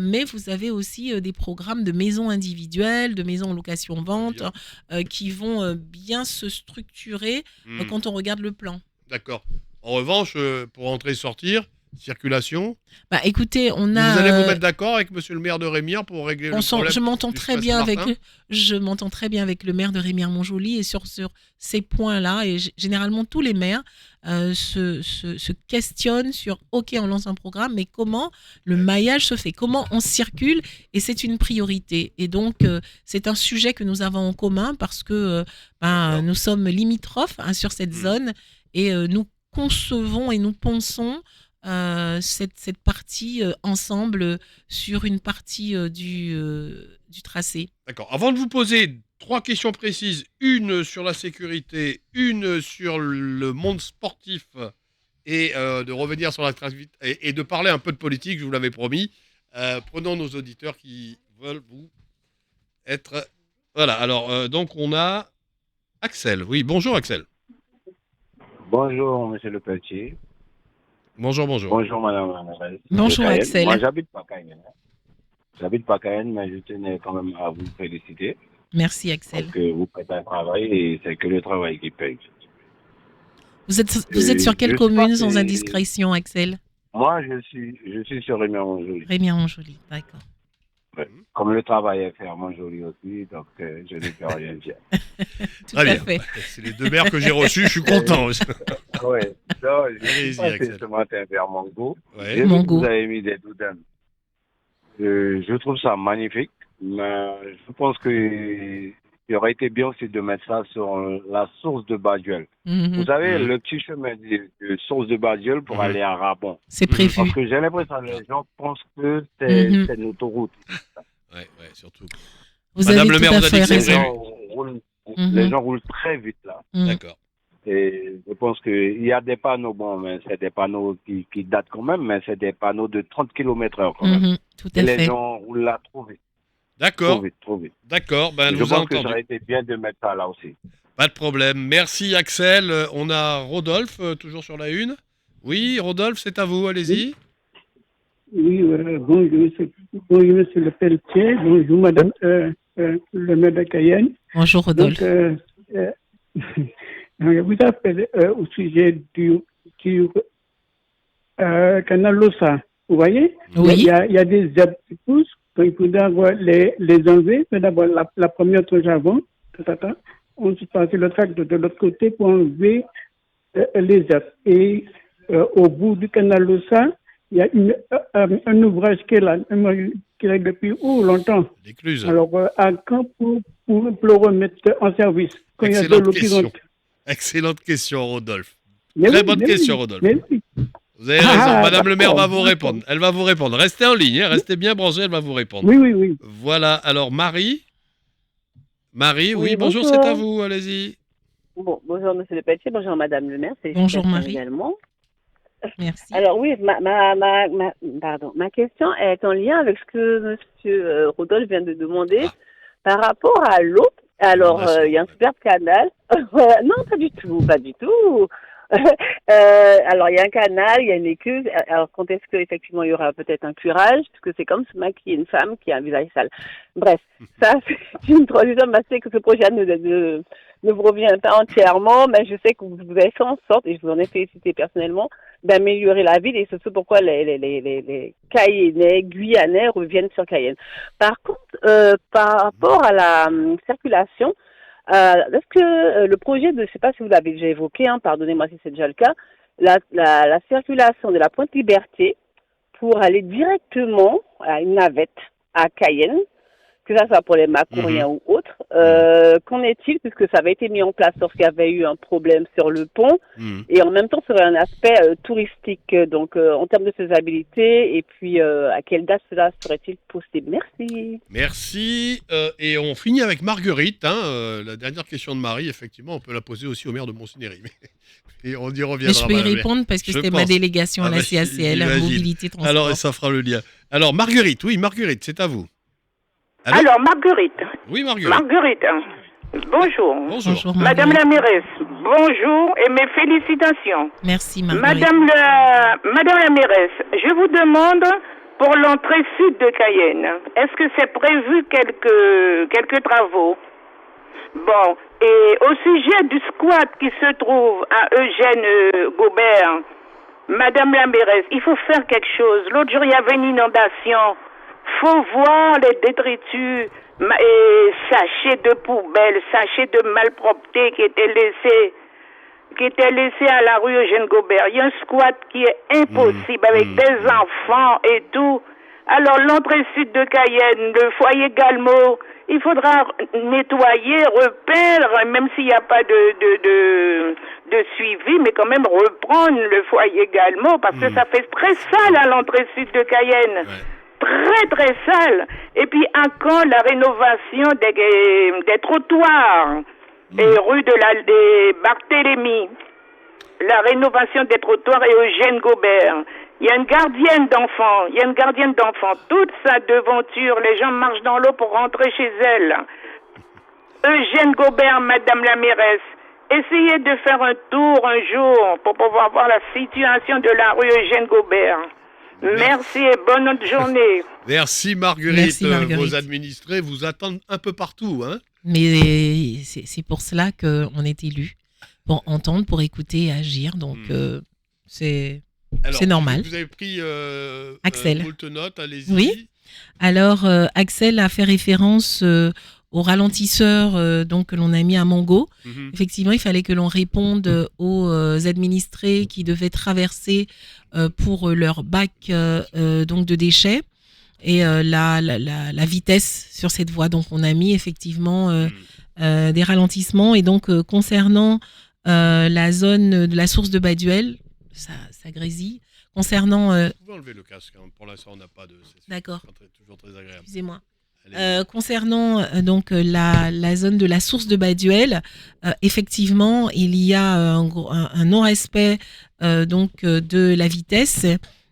S2: mais vous avez aussi des programmes de maisons individuelles, de maisons en location-vente, qui vont bien se structurer
S1: Hmm,
S2: quand on regarde le plan.
S1: D'accord. En revanche, pour entrer et sortir, circulation,
S2: Bah, écoutez, on
S1: vous
S2: a...
S1: allez vous mettre d'accord avec monsieur le maire de Rémire pour régler le problème
S2: Je m'entends
S1: du
S2: très
S1: Space
S2: bien
S1: Martin
S2: je m'entends très bien avec le maire de Rémire-Montjoly, et sur ces points-là, et généralement tous les maires se questionnent sur OK, on lance un programme, mais comment le maillage se fait, comment on circule, et c'est une priorité. Et donc c'est un sujet que nous avons en commun parce que
S1: D'accord.
S2: nous sommes limitrophes hein, sur cette zone, et nous concevons et nous pensons cette partie ensemble sur une partie du tracé.
S1: D'accord. Avant de vous poser 3 questions précises, une sur la sécurité, une sur le monde sportif, et de revenir sur l'attractivité et de parler un peu de politique, je vous l'avais promis, prenons nos auditeurs qui veulent vous être... Voilà, alors donc on a Axel. Oui, bonjour Axel.
S8: Bonjour, monsieur Le Pelletier.
S1: Bonjour.
S8: Bonjour, madame Annabelle.
S2: Bonjour,
S8: De Cayenne.
S2: Axel.
S8: Moi, j'habite pas Cayenne. J'habite pas Cayenne, mais je tenais quand même à vous féliciter.
S2: Merci, Axel.
S8: Parce que vous faites un travail et c'est que le travail qui paye.
S2: Vous êtes sur quelle
S8: je sais
S2: commune
S8: pas
S2: sans
S8: si-
S2: indiscrétion, Axel?
S8: Moi, je suis sur Rémy-Montjoly.
S2: Rémire-Montjoly, d'accord.
S8: Ouais. Comme le travail est fait à Montjoly aussi, donc je ne peux rien dire.
S2: Tout
S1: Très
S2: à
S1: bien.
S2: fait.
S1: C'est les 2 maires que j'ai reçus, je suis content.
S8: Ouais. Donc, je
S1: Allez-y,
S8: suis passé
S1: Axel.
S8: ce matin vers Mongo.
S1: Ouais.
S8: J'ai vu que
S2: Mongo.
S8: vous avez mis des doudanes. Je trouve ça magnifique. Mais je pense que il aurait été bien aussi de mettre ça sur la source de Baduel. Vous savez, le petit chemin de source de Baduel pour aller à Rabon.
S2: C'est prévu.
S8: Parce que j'ai l'impression que les gens pensent que
S2: Mhm.
S8: c'est une autoroute.
S1: Ouais, surtout.
S2: Vous
S1: Madame
S2: avez
S1: le
S2: tout
S1: maire
S2: à
S1: vous a dit
S2: fait
S1: que c'est
S8: Les
S2: raison.
S1: prévu.
S8: gens roulent,
S2: Mhm.
S8: les gens roulent très vite là.
S2: Mhm.
S1: D'accord.
S8: Et je pense qu'il y a des panneaux, bon, mais c'est des panneaux qui datent quand même, mais c'est des panneaux de 30 km/h quand même.
S2: Mhm. Tout
S8: Et
S2: à
S8: les
S2: fait.
S8: gens roulent là trop vite. Trop
S1: D'accord.
S8: vite, trop vite.
S1: D'accord. Ben, elle
S8: Je
S1: vous a
S8: pense que ça
S1: entendu.
S8: aurait été bien de mettre ça là aussi.
S1: Pas de problème. Merci Axel. On a Rodolphe, toujours sur la une. Oui, Rodolphe, c'est à vous. Allez-y.
S9: Oui, bonjour, monsieur le Pelletier, bonjour, madame le maire de Cayenne.
S2: Bonjour Rodolphe.
S9: Donc, je vous appelle au sujet du canal Lossa. Vous voyez,
S2: Oui.
S9: il y a des herbes qui poussent, donc il faudra les enlever. Mais d'abord, la première chose avant, on se passe le tract de l'autre côté pour enlever les herbes. Et au bout du canal Lossa, il y a un ouvrage qui est là, qui est là depuis longtemps.
S1: L'écluse.
S9: Alors, à quand pour le remettre en service quand il y a de
S1: Excellente
S9: l'eau qui
S1: question.
S9: rentre?
S1: Excellente question, Rodolphe.
S9: Mais
S1: Très
S9: oui,
S1: bonne
S9: mais
S1: question,
S9: oui,
S1: Rodolphe.
S9: mais oui.
S1: Vous avez raison.
S9: Ah,
S1: Madame le maire va vous
S9: d'accord.
S1: répondre. Elle va vous répondre. Restez en ligne. Restez bien branchés. Elle va vous répondre.
S9: Oui.
S1: Voilà. Alors, Marie. Marie, oui,
S10: Oui,
S1: bonjour,
S10: bonjour.
S1: c'est à vous. Allez-y.
S10: Bon, bonjour Monsieur Le Pelletier, bonjour Madame le maire.
S2: Bonjour,
S10: Félicitations
S2: Marie.
S10: également.
S2: Merci.
S10: Alors oui, ma question est en lien avec ce que Monsieur Rodolphe vient de demander par rapport à l'eau. Alors il y a un superbe canal. Non, pas du tout. Alors il y a un canal, il y a une écluse. Alors quand est-ce qu'effectivement il y aura peut-être un curage, parce que c'est comme se maquiller une femme qui a un visage sale. Bref, ça c'est une transition. Je sais que ce projet ne vous revient pas entièrement, mais je sais que vous avez fait en sorte, et je vous en ai félicité personnellement, d'améliorer la ville, et c'est ce pourquoi les Cayennais, Guyanais reviennent sur Cayenne. Par contre, par rapport à la circulation, est-ce que le projet de, je ne sais pas si vous l'avez déjà évoqué, pardonnez-moi si c'est déjà le cas, la circulation de la Pointe Liberté pour aller directement à une navette à Cayenne, que ça soit pour les Macrouriens ou autres, qu'en est-il, puisque ça avait été mis en place lorsqu'il y avait eu un problème sur le pont, et en même temps sur un aspect touristique, donc en termes de faisabilité, et puis à quelle date cela serait-il possible? Merci.
S1: Merci. Et on finit avec Marguerite. La dernière question de Marie, effectivement, on peut la poser aussi au maire de Monsignéry. Et on y reviendra.
S2: Mais je peux y
S1: madame.
S2: répondre parce que
S1: Je
S2: c'était ma
S1: pense.
S2: délégation à la CACL,
S1: j'imagine.
S2: mobilité, transport.
S1: Alors, ça fera le lien. Alors, Marguerite, oui, Marguerite, c'est à vous. Allô
S11: Alors, Marguerite.
S1: Oui, Marguerite.
S11: Marguerite, bonjour.
S1: Bonjour.
S11: Madame la mairesse, bonjour et mes félicitations.
S2: Merci, Marguerite.
S11: Madame la mairesse, je vous demande pour l'entrée sud de Cayenne, est-ce que c'est prévu quelques travaux? Bon, et au sujet du squat qui se trouve à Eugène Gobert, Madame la mairesse, il faut faire quelque chose. L'autre jour, il y avait une inondation. Faut voir les détritus et sachets de poubelle, sachets de malpropreté qui étaient laissés à la rue Eugène Gobert. Il y a un squat qui est impossible avec des enfants et tout. Alors l'entrée sud de Cayenne, le foyer Galmo, il faudra nettoyer, repeindre, même s'il n'y a pas de suivi, mais quand même reprendre le foyer Galmo parce que ça fait très sale à l'entrée sud de Cayenne. Très très sale. Et puis à quand la rénovation des trottoirs et rue des Barthélemy, la rénovation des trottoirs et Eugène Gobert. Il y a une gardienne d'enfants. Toute sa devanture, les gens marchent dans l'eau pour rentrer chez elle. Eugène Gobert, Madame la mairesse, essayez de faire un tour un jour pour pouvoir voir la situation de la rue Eugène Gobert. Merci et bonne journée.
S1: Merci Marguerite.
S2: Merci, Marguerite.
S1: Vos administrés vous attendent un peu partout.
S2: Mais c'est pour cela qu'on est élu, pour entendre, pour écouter et agir. Donc, c'est normal.
S1: Vous avez pris
S2: Axel.
S1: moult notes, allez-y.
S2: Oui. Alors, Axel a fait référence au ralentisseur donc, que l'on a mis à Mango. Effectivement, il fallait que l'on réponde aux administrés qui devaient traverser pour leur bac donc de déchets. et la vitesse sur cette voie. Donc on a mis effectivement des ralentissements. Et donc concernant la zone de la source de Baduel, ça grésille. Concernant...
S1: Vous pouvez enlever le casque, hein. Pour l'instant on n'a pas de...
S2: D'accord.
S1: C'est toujours très agréable.
S2: Excusez-moi. Concernant donc la zone de la source de Baduel, effectivement, il y a un non-respect donc de la vitesse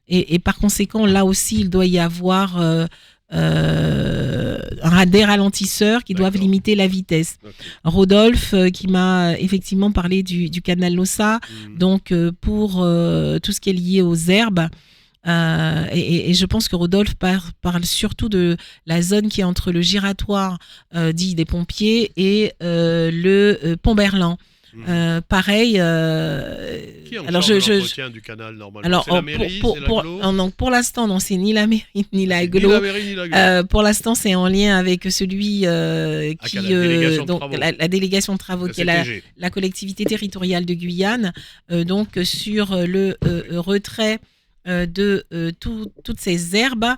S2: et par conséquent, là aussi, il doit y avoir des ralentisseurs qui doivent limiter la vitesse. Okay. Rodolphe qui m'a effectivement parlé du canal Lossa, donc pour tout ce qui est lié aux herbes. Et je pense que Rodolphe parle surtout de la zone qui est entre le giratoire dit des pompiers et le pont Berland. Pareil.
S1: Qui est en charge de l'entretien du canal normalement?
S2: Alors,
S1: c'est la mairie, c'est l'aglo?
S2: pour l'instant, non, c'est ni la mairie ni l'aglo. Pour l'instant, c'est en lien avec celui qui la délégation de travaux, qui est la collectivité territoriale de Guyane. Donc sur le retrait de toutes ces herbes,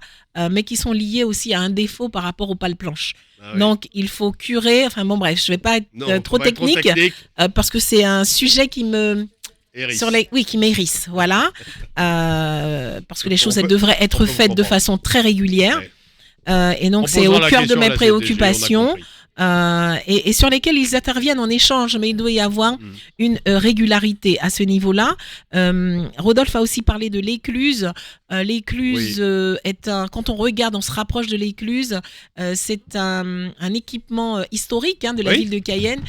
S2: mais qui sont liées aussi à un défaut par rapport aux pales planches. Ah oui. Donc, il faut curer. Enfin bon, bref, je ne vais pas être trop technique, parce que c'est un sujet qui me... qui m'hérisse, voilà. Parce que les choses, elles devraient être faites de façon très régulière. Ouais. Et donc, c'est au cœur de mes préoccupations. Et sur lesquels ils interviennent en échange, mais il doit y avoir une régularité à ce niveau-là. Rodolphe a aussi parlé de l'écluse. L'écluse est quand on regarde, on se rapproche de l'écluse, c'est un équipement historique de la ville de Cayenne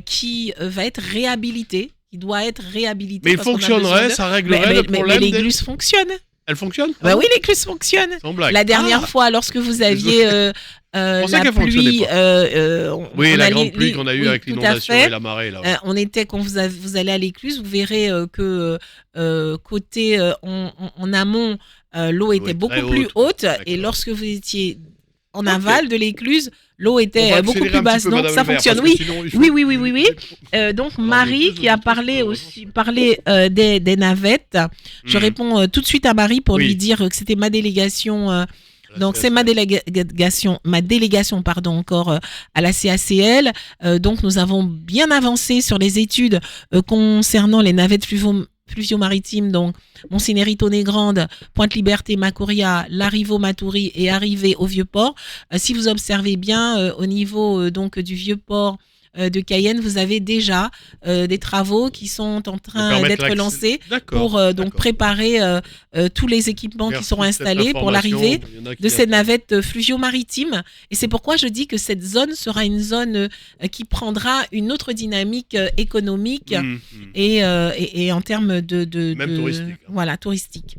S2: qui va être réhabilité, qui doit être réhabilité.
S1: Mais il fonctionnerait, ça réglerait le problème.
S2: Mais l'écluse fonctionne.
S1: Elle fonctionne?
S2: Oui, l'écluse fonctionne. La dernière fois, lorsque vous aviez la pluie,
S1: la grande pluie qu'on a eue avec l'inondation et la marée. Là,
S2: quand vous allez à l'écluse, vous verrez que côté en amont, l'eau était beaucoup plus haute, et lorsque vous étiez en aval de l'écluse, l'eau était beaucoup plus basse. Donc ça fonctionne. Oui. Donc Marie qui a parlé des navettes. Je réponds tout de suite à Marie pour lui dire que c'était ma délégation. Donc c'est ma délégation encore à la CACL. Donc nous avons bien avancé sur les études concernant les navettes fluvio-maritimes, donc Montsinéry-Tonnet-Grande, Pointe-Liberté, Macouria, Larriveau-Matoury et arrivée au Vieux-Port. Si vous observez bien au niveau donc du Vieux-Port de Cayenne, vous avez déjà des travaux qui sont en train d'être lancés pour donc préparer tous les équipements qui seront installés pour l'arrivée de ces navettes fluvio-maritimes. Et c'est pourquoi je dis que cette zone sera une zone qui prendra une autre dynamique économique et en termes de touristique. Voilà, touristique.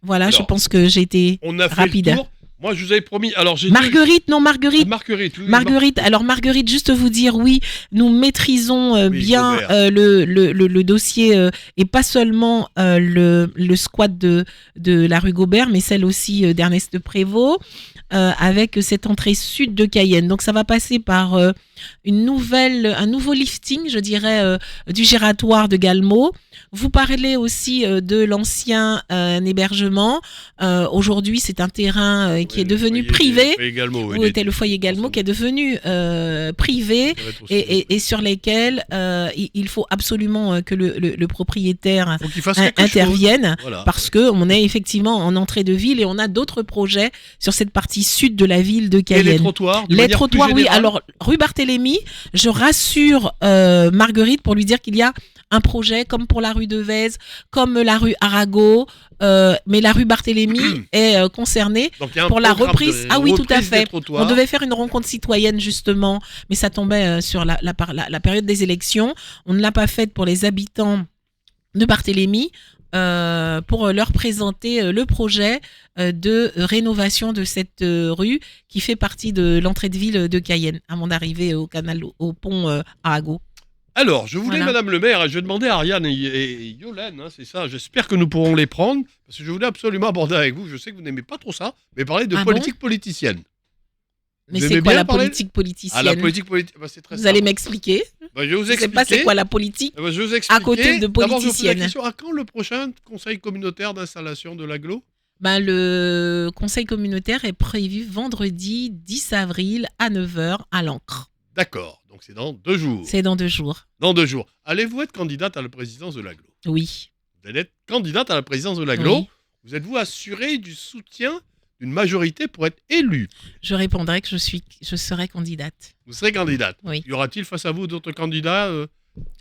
S2: Voilà, alors, je pense que j'ai été rapide.
S1: Moi, je vous avais promis. Alors,
S2: Marguerite.
S1: Marguerite.
S2: Alors, Marguerite, juste vous dire, oui, nous maîtrisons bien le dossier, et pas seulement le squat de la rue Gobert, mais celle aussi d'Ernest Prévost, avec cette entrée sud de Cayenne. Donc, ça va passer par un nouveau lifting, je dirais, du giratoire de Galmo. Vous parlez aussi de l'ancien hébergement. Aujourd'hui, c'est un terrain qui est devenu privé, où était le foyer Galmo, qui est devenu privé, et sur lesquels il faut absolument que le propriétaire intervienne, parce qu'on est effectivement en entrée de ville et on a d'autres projets sur cette partie sud de la ville de Cayenne.
S1: Et les trottoirs,
S2: oui. Alors, rue Barthélemy, je rassure Marguerite pour lui dire qu'il y a un projet comme pour la rue de Vèze, comme la rue Arago, mais la rue Barthélemy est concernée pour la reprise. Ah oui, tout à fait. On devait faire une rencontre citoyenne justement, mais ça tombait sur la période des élections. On ne l'a pas faite pour les habitants de Barthélemy. Pour leur présenter le projet de rénovation de cette rue qui fait partie de l'entrée de ville de Cayenne avant d'arriver au pont Arago.
S1: Alors, je voulais, Madame le maire, je demandais à Ariane et Yolène, c'est ça, j'espère que nous pourrons les prendre, parce que je voulais absolument aborder avec vous, je sais que vous n'aimez pas trop ça, mais parler de politique politicienne.
S2: Mais c'est quoi la politique politicienne?
S1: La politique c'est très
S2: simple. Vous allez m'expliquer?
S1: Je vais vous expliquer.
S2: Je ne sais pas c'est quoi la politique
S1: je vais vous expliquer.
S2: À côté de politicienne.
S1: D'abord, je vous pose la question, à quand le prochain conseil communautaire d'installation de l'agglo?
S2: Le conseil communautaire est prévu vendredi 10 avril à 9h à l'Ancre.
S1: D'accord, donc c'est dans 2 jours.
S2: C'est dans 2 jours.
S1: Dans 2 jours. Allez-vous être candidate à la présidence de l'Aglo ?
S2: Oui.
S1: Vous allez être candidate à la présidence de l'Aglo.
S2: Oui.
S1: Vous êtes-vous assuré du soutien d'une majorité pour être élue ?
S2: Je répondrai que je serai candidate.
S1: Vous serez candidate.
S2: Oui.
S1: Y aura-t-il face à vous d'autres candidats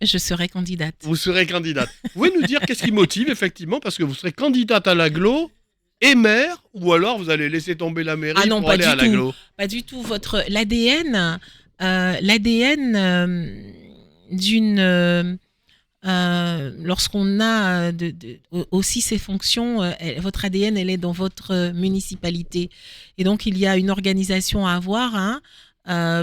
S2: Je serai candidate.
S1: Vous serez candidate. Vous pouvez nous dire qu'est-ce qui motive effectivement, parce que vous serez candidate à l'Aglo et maire, ou alors vous allez laisser tomber la mairie pour aller à l'Aglo ?
S2: Pas du tout. L'ADN d'une lorsqu'on a aussi ces fonctions, votre ADN, elle est dans votre municipalité. Et donc, il y a une organisation à avoir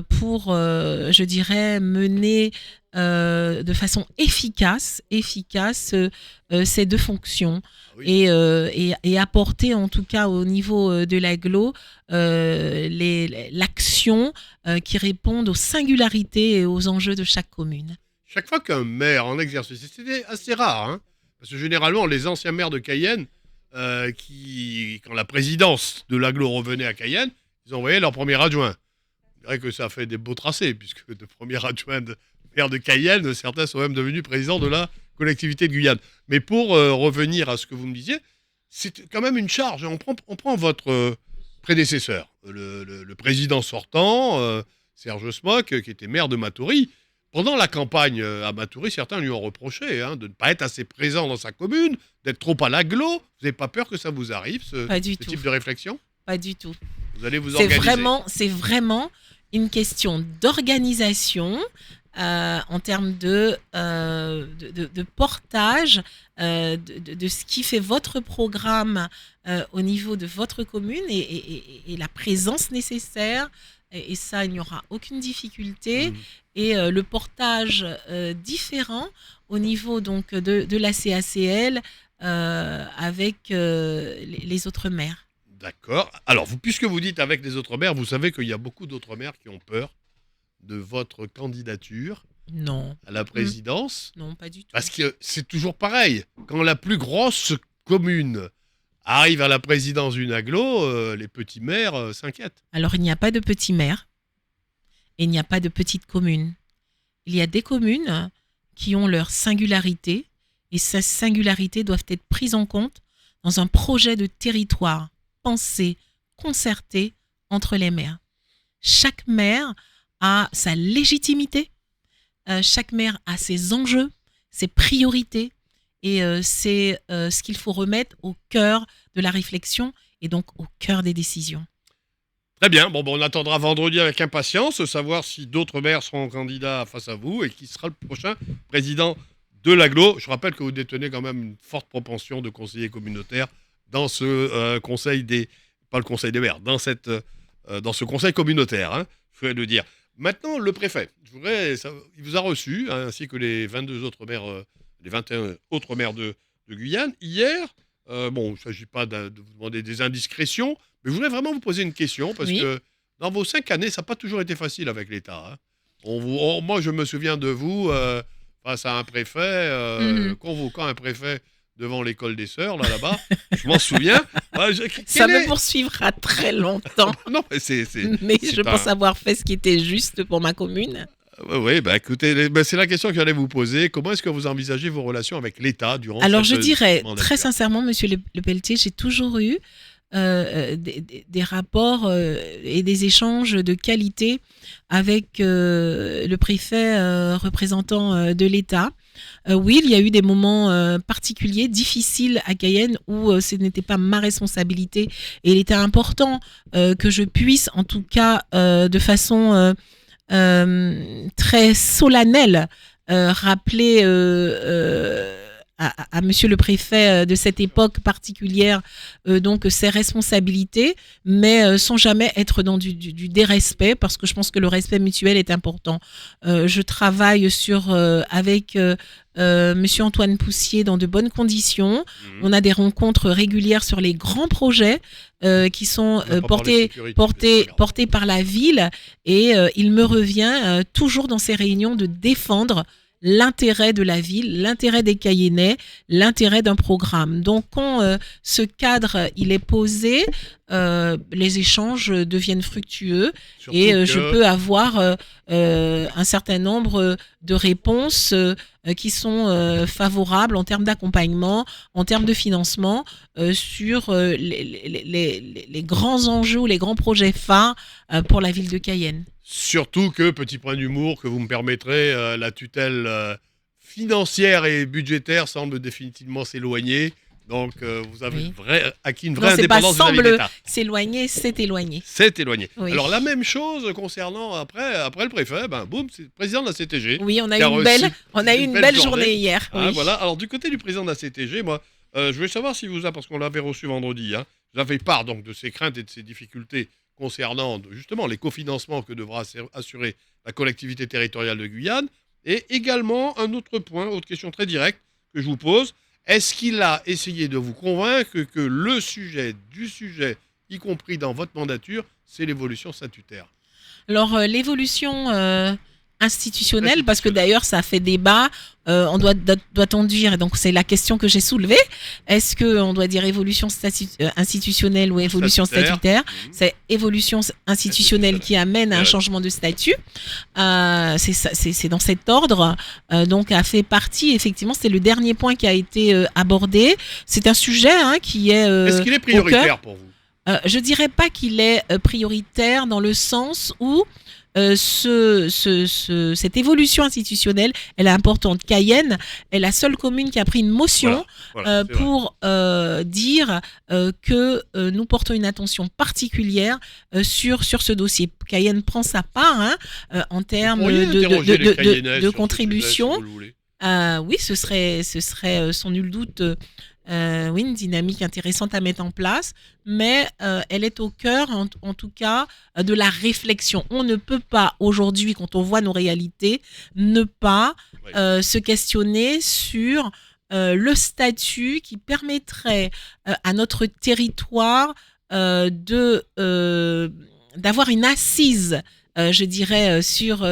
S2: pour, je dirais, mener de façon efficace ces 2 fonctions. Oui. Et apporter, en tout cas au niveau de l'Aglo, l'action qui répondent aux singularités et aux enjeux de chaque commune.
S1: Chaque fois qu'un maire en exercice, c'était assez rare, parce que généralement, les anciens maires de Cayenne, quand la présidence de l'Aglo revenait à Cayenne, ils envoyaient leur premier adjoint. C'est vrai que ça a fait des beaux tracés, puisque de premier adjoint de maire de Cayenne, certains sont même devenus présidents de la collectivité de Guyane. Mais pour revenir à ce que vous me disiez, c'est quand même une charge. On prend votre prédécesseur, le président sortant, Serge Smock, qui était maire de Matoury. Pendant la campagne à Matoury, certains lui ont reproché de ne pas être assez présent dans sa commune, d'être trop à l'Aglo. Vous n'avez pas peur que ça vous arrive, ce type de réflexion ?
S2: Pas du tout.
S1: Vous allez vous organiser.
S2: C'est vraiment une question d'organisation en termes de portage de ce qui fait votre programme au niveau de votre commune et la présence nécessaire. Et ça, il n'y aura aucune difficulté. Et le portage différent au niveau donc de la CACL avec les autres maires.
S1: D'accord. Alors, puisque vous dites avec les autres maires, vous savez qu'il y a beaucoup d'autres maires qui ont peur de votre candidature à la présidence.
S2: Non, pas du tout.
S1: Parce que c'est toujours pareil. Quand la plus grosse commune arrive à la présidence d'une agglo, les petits maires s'inquiètent.
S2: Alors, il n'y a pas de petits maires et il n'y a pas de petites communes. Il y a des communes qui ont leur singularité et ces singularités doivent être prises en compte dans un projet de territoire pensé, concerté entre les maires. Chaque maire a sa légitimité, chaque maire a ses enjeux, ses priorités et c'est ce qu'il faut remettre au cœur de la réflexion et donc au cœur des décisions.
S1: Très bien, on attendra vendredi avec impatience, savoir si d'autres maires seront candidats face à vous et qui sera le prochain président de l'agglo. Je rappelle que vous détenez quand même une forte propension de conseillers communautaires dans ce conseil pas le conseil des maires, dans ce conseil communautaire, je voudrais le dire. Maintenant, le préfet, il vous a reçu, ainsi que les 22 autres maires, les 21 autres maires de Guyane. Hier, il ne s'agit pas de vous demander des indiscrétions, mais je voulais vraiment vous poser une question, parce que dans vos 5 années, ça n'a pas toujours été facile avec l'État. Moi, je me souviens de vous, face à un préfet, convoquant un préfet devant l'école des sœurs, là-bas. Je m'en souviens.
S2: Ça me poursuivra très longtemps.
S1: Non, mais
S2: je pense avoir fait ce qui était juste pour ma commune.
S1: Oui, écoutez, c'est la question que j'allais vous poser. Comment est-ce que vous envisagez vos relations avec l'État durant
S2: Alors, je dirais, très sincèrement, monsieur Le Pelletier, j'ai toujours eu des rapports et des échanges de qualité avec le préfet représentant de l'État. Oui, il y a eu des moments particuliers, difficiles à Cayenne où ce n'était pas ma responsabilité et il était important que je puisse, en tout cas de façon très solennelle, rappeler à monsieur le préfet de cette époque particulière donc ses responsabilités, mais sans jamais être dans du dérespect, parce que je pense que le respect mutuel est important. Je travaille avec monsieur Antoine Poussier dans de bonnes conditions. On a des rencontres régulières sur les grands projets qui sont portés par la ville, et il me revient toujours dans ces réunions de défendre l'intérêt de la ville, l'intérêt des Cayennais, l'intérêt d'un programme. Donc quand ce cadre il est posé, les échanges deviennent fructueux.
S1: Surtout
S2: Et
S1: que-
S2: je peux avoir un certain nombre de réponses qui sont favorables en termes d'accompagnement, en termes de financement, sur les grands enjeux, les grands projets phares pour la ville de Cayenne.
S1: Surtout que, petit point d'humour, que vous me permettrez, la tutelle financière et budgétaire semble définitivement s'éloigner. Donc, vous avez
S2: Oui.
S1: acquis une vraie
S2: Non, c'est pas
S1: indépendance vis-à-vis de
S2: semble
S1: l'État.
S2: s'éloigner, c'est éloigné.
S1: C'est éloigné.
S2: Oui.
S1: Alors, la même chose concernant, après le préfet, boum, c'est le président de la CTG.
S2: Oui, on a
S1: qui
S2: eu
S1: reçu
S2: une belle journée hier.
S1: Ah,
S2: Oui.
S1: voilà. Alors, du côté du président de la CTG, moi, je voulais savoir si vous avez, parce qu'on l'avait reçu vendredi, vous avez part donc de ces craintes et de ces difficultés concernant justement les cofinancements que devra assurer la collectivité territoriale de Guyane. Et également, un autre point, autre question très directe que je vous pose. Est-ce qu'il a essayé de vous convaincre que le sujet du sujet, y compris dans votre mandature, c'est l'évolution statutaire?
S2: Alors, l'évolution institutionnelle, parce que d'ailleurs, ça fait débat, doit-on dire, et donc c'est la question que j'ai soulevée, est-ce qu'on doit dire évolution institutionnelle ou évolution statutaire? C'est évolution institutionnelle qui amène à un changement de statut. C'est dans cet ordre. Donc, a fait partie, effectivement, c'est le dernier point qui a été abordé. C'est un sujet qui est
S1: Est-ce qu'il est
S2: au cœur.
S1: prioritaire pour vous?
S2: Je dirais pas qu'il est prioritaire dans le sens où cette évolution institutionnelle, elle est importante. Cayenne est la seule commune qui a pris une motion
S1: Voilà, c'est
S2: pour dire que nous portons une attention particulière sur ce dossier. Cayenne prend sa part en termes de contribution. Oui, ce serait sans nul doute oui, une dynamique intéressante à mettre en place, mais elle est au cœur, en tout cas, de la réflexion. On ne peut pas aujourd'hui, quand on voit nos réalités, ne pas se questionner sur le statut qui permettrait à notre territoire d'avoir une assise. Je dirais sur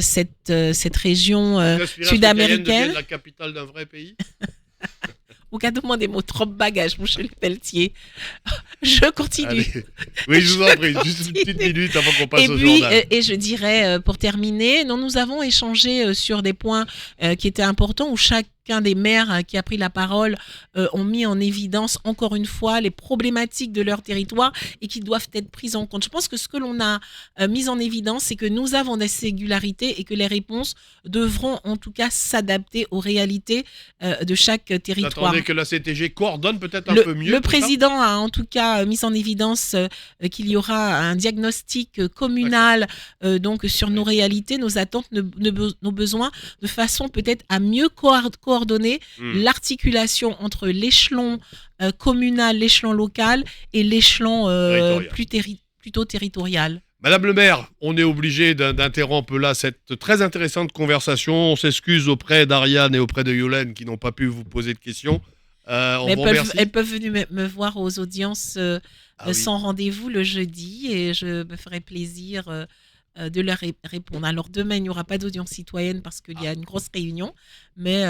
S2: cette région sud-américaine.
S1: La capitale d'un vrai pays.
S2: Vous avez demandé mon trop bagage, mon Michel Pelletier. Je continue.
S1: Allez. Oui, je vous en prie, juste une petite minute avant qu'on passe au journal.
S2: Et je dirais, pour terminer, nous avons échangé sur des points qui étaient importants où chacun des maires qui a pris la parole ont mis en évidence encore une fois les problématiques de leur territoire et qui doivent être prises en compte. Je pense que ce que l'on a mis en évidence, c'est que nous avons des singularités et que les réponses devront en tout cas s'adapter aux réalités de chaque territoire.
S1: Vous attendez que la CTG coordonne peut-être un peu mieux?
S2: Le président a en tout cas mis en évidence qu'il y aura un diagnostic communal donc sur nos réalités, nos attentes, nos besoins, de façon peut-être à mieux coordonner l'articulation entre l'échelon communal, l'échelon local et l'échelon plutôt territorial.
S1: Madame le maire, on est obligé d'interrompre là cette très intéressante conversation. On s'excuse auprès d'Ariane et auprès de Yolène qui n'ont pas pu vous poser de questions.
S2: Elles peuvent venir me voir aux audiences sans rendez-vous le jeudi et je me ferai plaisir de leur répondre. Alors demain, il n'y aura pas d'audience citoyenne parce qu'il y a une grosse réunion, mais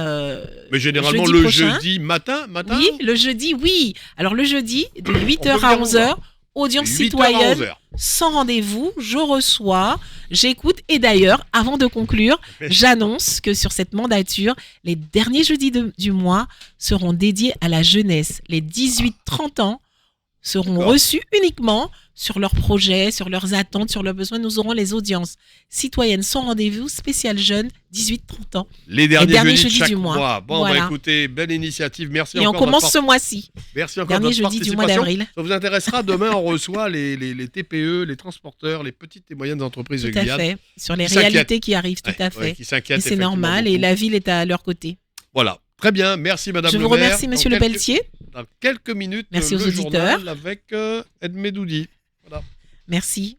S1: généralement
S2: jeudi
S1: le
S2: prochain,
S1: jeudi matin.
S2: Oui, le jeudi, oui. Alors le jeudi, de 8h à 11h, audience
S1: 8h à
S2: citoyenne,
S1: 11h.
S2: sans rendez-vous, je reçois, j'écoute et d'ailleurs, avant de conclure, j'annonce que sur cette mandature, les derniers jeudis du mois seront dédiés à la jeunesse. Les 18-30 ans seront reçus uniquement sur leurs projets, sur leurs attentes, sur leurs besoins. Nous aurons les audiences citoyennes sans rendez-vous, spéciales jeunes, 18-30 ans.
S1: Les derniers jeudis de chaque
S2: du mois.
S1: Bon,
S2: Voilà.
S1: Écoutez, belle initiative. Merci
S2: Et
S1: encore.
S2: on commence ce mois-ci.
S1: Merci encore.
S2: Dernier
S1: de votre
S2: jeudi du mois
S1: participation.
S2: d'avril.
S1: Ça vous intéressera. Demain, on reçoit les TPE, les transporteurs, les petites et moyennes entreprises de
S2: Tout à
S1: Guyane.
S2: fait. Sur les
S1: qui s'inquiètent.
S2: réalités qui arrivent, tout à fait.
S1: Qui s'inquiètent
S2: Et c'est
S1: effectivement
S2: normal.
S1: beaucoup.
S2: Et la ville est à leur côté.
S1: Voilà. Très bien. Merci, Madame
S2: Je
S1: le
S2: vous
S1: maire.
S2: remercie, Monsieur
S1: Dans
S2: Le Pelletier.
S1: Dans quelques minutes,
S2: Merci
S1: le
S2: aux auditeurs.
S1: journal avec Ed Medoudi. Voilà.
S2: Merci.